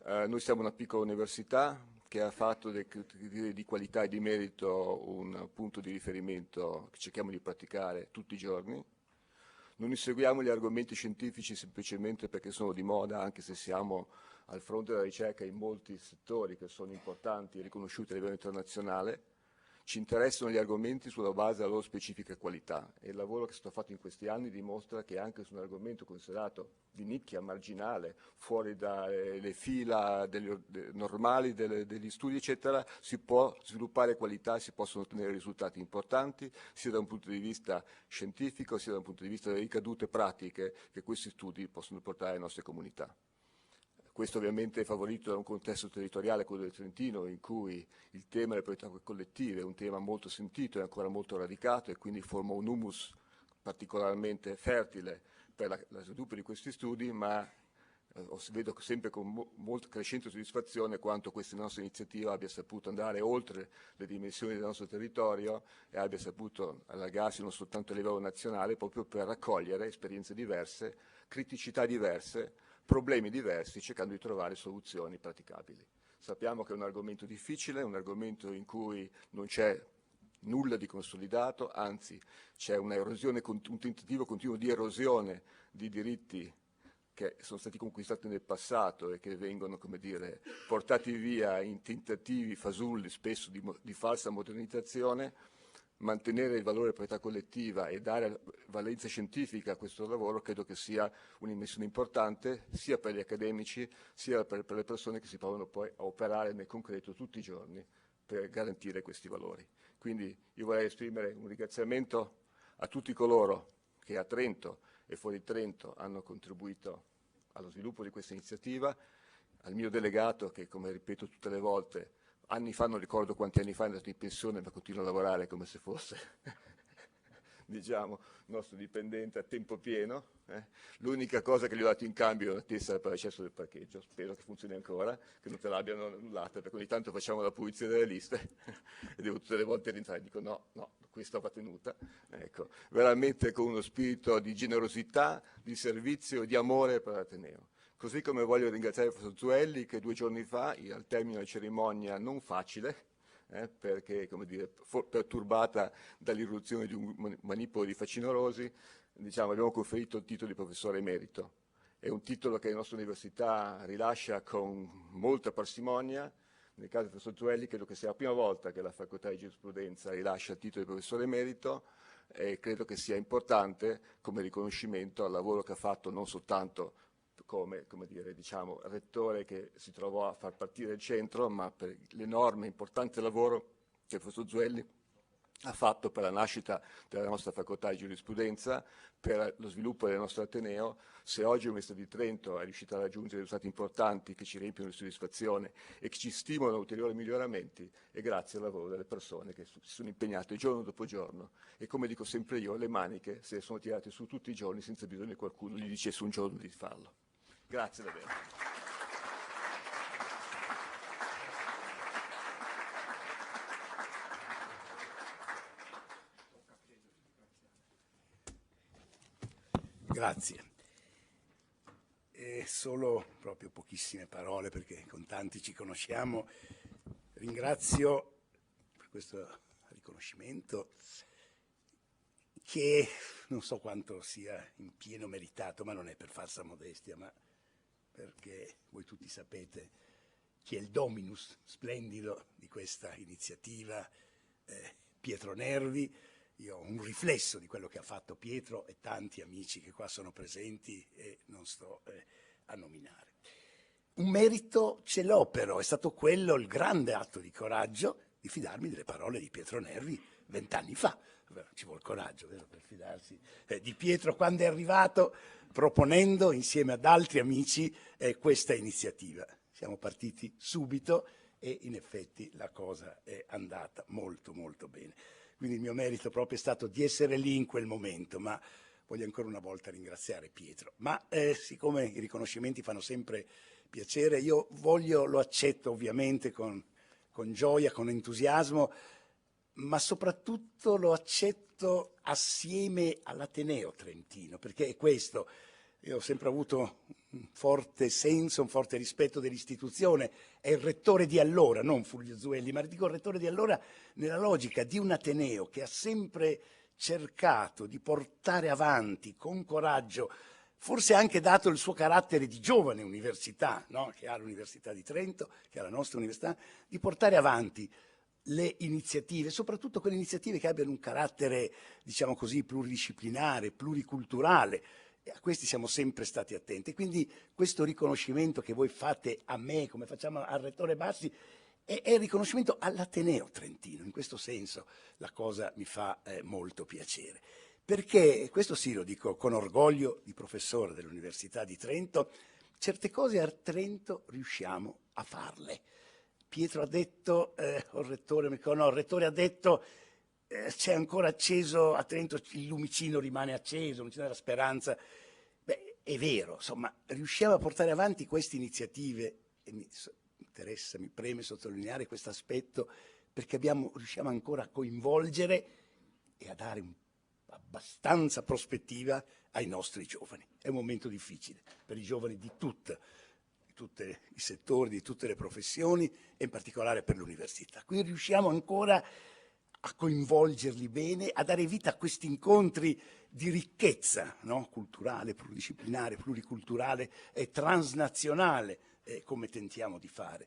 S6: Noi siamo una piccola università che ha fatto dei criteri di qualità e di merito un punto di riferimento che cerchiamo di praticare tutti i giorni. Non inseguiamo gli argomenti scientifici semplicemente perché sono di moda, anche se siamo al fronte della ricerca in molti settori che sono importanti e riconosciuti a livello internazionale. Ci interessano gli argomenti sulla base della loro specifica qualità, e il lavoro che è stato fatto in questi anni dimostra che anche su un argomento considerato di nicchia, marginale, fuori dalle fila normali degli studi eccetera, si può sviluppare qualità, si possono ottenere risultati importanti sia da un punto di vista scientifico sia da un punto di vista delle ricadute pratiche che questi studi possono portare alle nostre comunità. Questo ovviamente è favorito da un contesto territoriale, quello del Trentino, in cui il tema delle proprietà collettive è un tema molto sentito e ancora molto radicato, e quindi forma un humus particolarmente fertile per lo sviluppo di questi studi, ma vedo sempre con molto crescente soddisfazione quanto questa nostra iniziativa abbia saputo andare oltre le dimensioni del nostro territorio e abbia saputo allargarsi non soltanto a livello nazionale, proprio per raccogliere esperienze diverse, criticità diverse, problemi diversi, cercando di trovare soluzioni praticabili. Sappiamo che è un argomento difficile, un argomento in cui non c'è nulla di consolidato, anzi c'è un tentativo continuo di erosione di diritti che sono stati conquistati nel passato e che vengono, come dire, portati via in tentativi fasulli, spesso di falsa modernizzazione. Mantenere il valore della proprietà collettiva e dare valenza scientifica a questo lavoro credo che sia un'investizione importante sia per gli accademici sia per le persone che si provano poi a operare nel concreto tutti i giorni per garantire questi valori. Quindi io vorrei esprimere un ringraziamento a tutti coloro che a Trento e fuori Trento hanno contribuito allo sviluppo di questa iniziativa, al mio delegato che, come ripeto tutte le volte, anni fa, non ricordo quanti anni fa, è andato in pensione, ma continua a lavorare come se fosse, diciamo, nostro dipendente a tempo pieno. L'unica cosa che gli ho dato in cambio è una tessera per l'accesso del parcheggio, spero che funzioni ancora, che non te l'abbiano annullata, perché ogni tanto facciamo la pulizia delle liste e devo tutte le volte rientrare e dico no, questa va tenuta. Ecco, veramente con uno spirito di generosità, di servizio e di amore per l'Ateneo. Così come voglio ringraziare il professor Zuelli che 2 giorni fa, al termine della cerimonia non facile, perché come dire, perturbata dall'irruzione di un manipolo di facinorosi, diciamo, abbiamo conferito il titolo di professore emerito. È un titolo che la nostra università rilascia con molta parsimonia. Nel caso del professor Zuelli credo che sia la prima volta che la facoltà di giurisprudenza rilascia il titolo di professore emerito, e credo che sia importante come riconoscimento al lavoro che ha fatto non soltanto come dire, diciamo, rettore che si trovò a far partire il centro, ma per l'enorme importante lavoro che il professor Zuelli ha fatto per la nascita della nostra facoltà di giurisprudenza, per lo sviluppo del nostro Ateneo. Se oggi l'Università di Trento è riuscita a raggiungere risultati importanti che ci riempiono di soddisfazione e che ci stimolano a ulteriori miglioramenti, è grazie al lavoro delle persone che si sono impegnate giorno dopo giorno, e come dico sempre io, le maniche se le sono tirate su tutti i giorni senza bisogno che qualcuno gli dicesse un giorno di farlo. Grazie davvero.
S7: Grazie. Solo proprio pochissime parole perché con tanti ci conosciamo. Ringrazio per questo riconoscimento che non so quanto sia in pieno meritato, ma non è per falsa modestia, ma perché voi tutti sapete chi è il dominus splendido di questa iniziativa, Pietro Nervi. Io ho un riflesso di quello che ha fatto Pietro e tanti amici che qua sono presenti e non sto a nominare. Un merito ce l'ho però, è stato quello il grande atto di coraggio di fidarmi delle parole di Pietro Nervi 20 anni fa. ci vuole coraggio, vero, per fidarsi di Pietro quando è arrivato proponendo insieme ad altri amici questa iniziativa. Siamo partiti subito e in effetti la cosa è andata molto molto bene. Quindi il mio merito proprio è stato di essere lì in quel momento, ma voglio ancora una volta ringraziare Pietro. Ma siccome i riconoscimenti fanno sempre piacere, io lo accetto ovviamente con gioia, con entusiasmo, ma soprattutto lo accetto assieme all'Ateneo Trentino, perché è questo. Io ho sempre avuto un forte senso, un forte rispetto dell'istituzione. È il rettore di allora, non Fulvio Zuelli, ma dico il rettore di allora nella logica di un Ateneo che ha sempre cercato di portare avanti con coraggio, forse anche dato il suo carattere di giovane università, no? Che ha l'Università di Trento, che ha la nostra università, di portare avanti le iniziative, soprattutto quelle iniziative che abbiano un carattere, diciamo così, pluridisciplinare, pluriculturale, e a questi siamo sempre stati attenti. Quindi questo riconoscimento che voi fate a me, come facciamo al rettore Bassi, è il riconoscimento all'Ateneo Trentino. In questo senso la cosa mi fa molto piacere. Perché, questo sì lo dico con orgoglio di professore dell'Università di Trento, certe cose a Trento riusciamo a farle. Pietro ha detto, il rettore ha detto, c'è ancora acceso a Trento, il lumicino rimane acceso, il lumicino della speranza. Beh, è vero, insomma, riusciamo a portare avanti queste iniziative, e mi preme sottolineare questo aspetto, perché riusciamo ancora a coinvolgere e a dare abbastanza prospettiva ai nostri giovani. È un momento difficile per i giovani di tutti i settori, di tutte le professioni e in particolare per l'università. Qui riusciamo ancora a coinvolgerli bene, a dare vita a questi incontri di ricchezza, no? Culturale, pluridisciplinare, pluriculturale e transnazionale, come tentiamo di fare.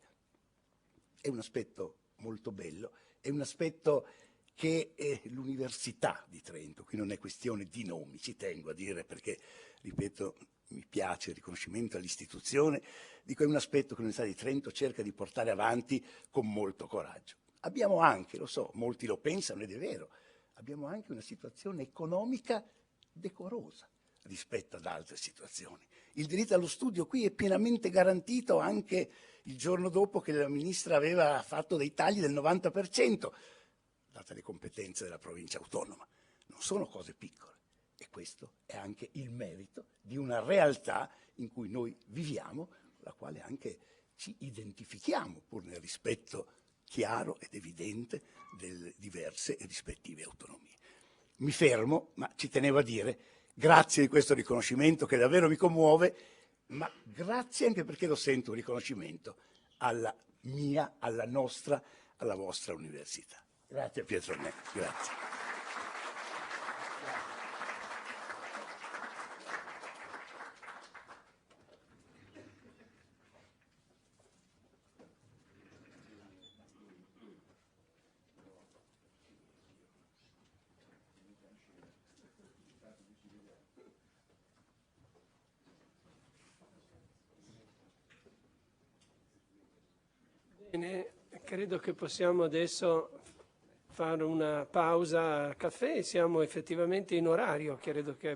S7: È un aspetto molto bello, è un aspetto che l'Università di Trento, qui non è questione di nomi, ci tengo a dire perché, ripeto, mi piace il riconoscimento all'istituzione, dico è un aspetto che l'Università di Trento cerca di portare avanti con molto coraggio. Abbiamo anche, lo so, molti lo pensano ed è vero, abbiamo anche una situazione economica decorosa rispetto ad altre situazioni. Il diritto allo studio qui è pienamente garantito anche il giorno dopo che la ministra aveva fatto dei tagli del 90%, date le competenze della provincia autonoma. Non sono cose piccole. E questo è anche il merito di una realtà in cui noi viviamo, con la quale anche ci identifichiamo, pur nel rispetto chiaro ed evidente delle diverse e rispettive autonomie. Mi fermo, ma ci tenevo a dire grazie di questo riconoscimento che davvero mi commuove, ma grazie anche perché lo sento un riconoscimento alla mia, alla nostra, alla vostra università. Grazie Pietro Annè, grazie.
S2: Bene, credo che possiamo adesso fare una pausa al caffè. Siamo effettivamente in orario, credo che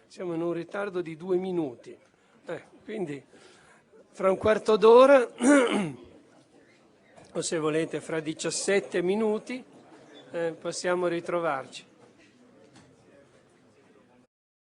S2: siamo in un ritardo di 2 minuti. Quindi fra un quarto d'ora, o se volete fra 17 minuti, possiamo ritrovarci.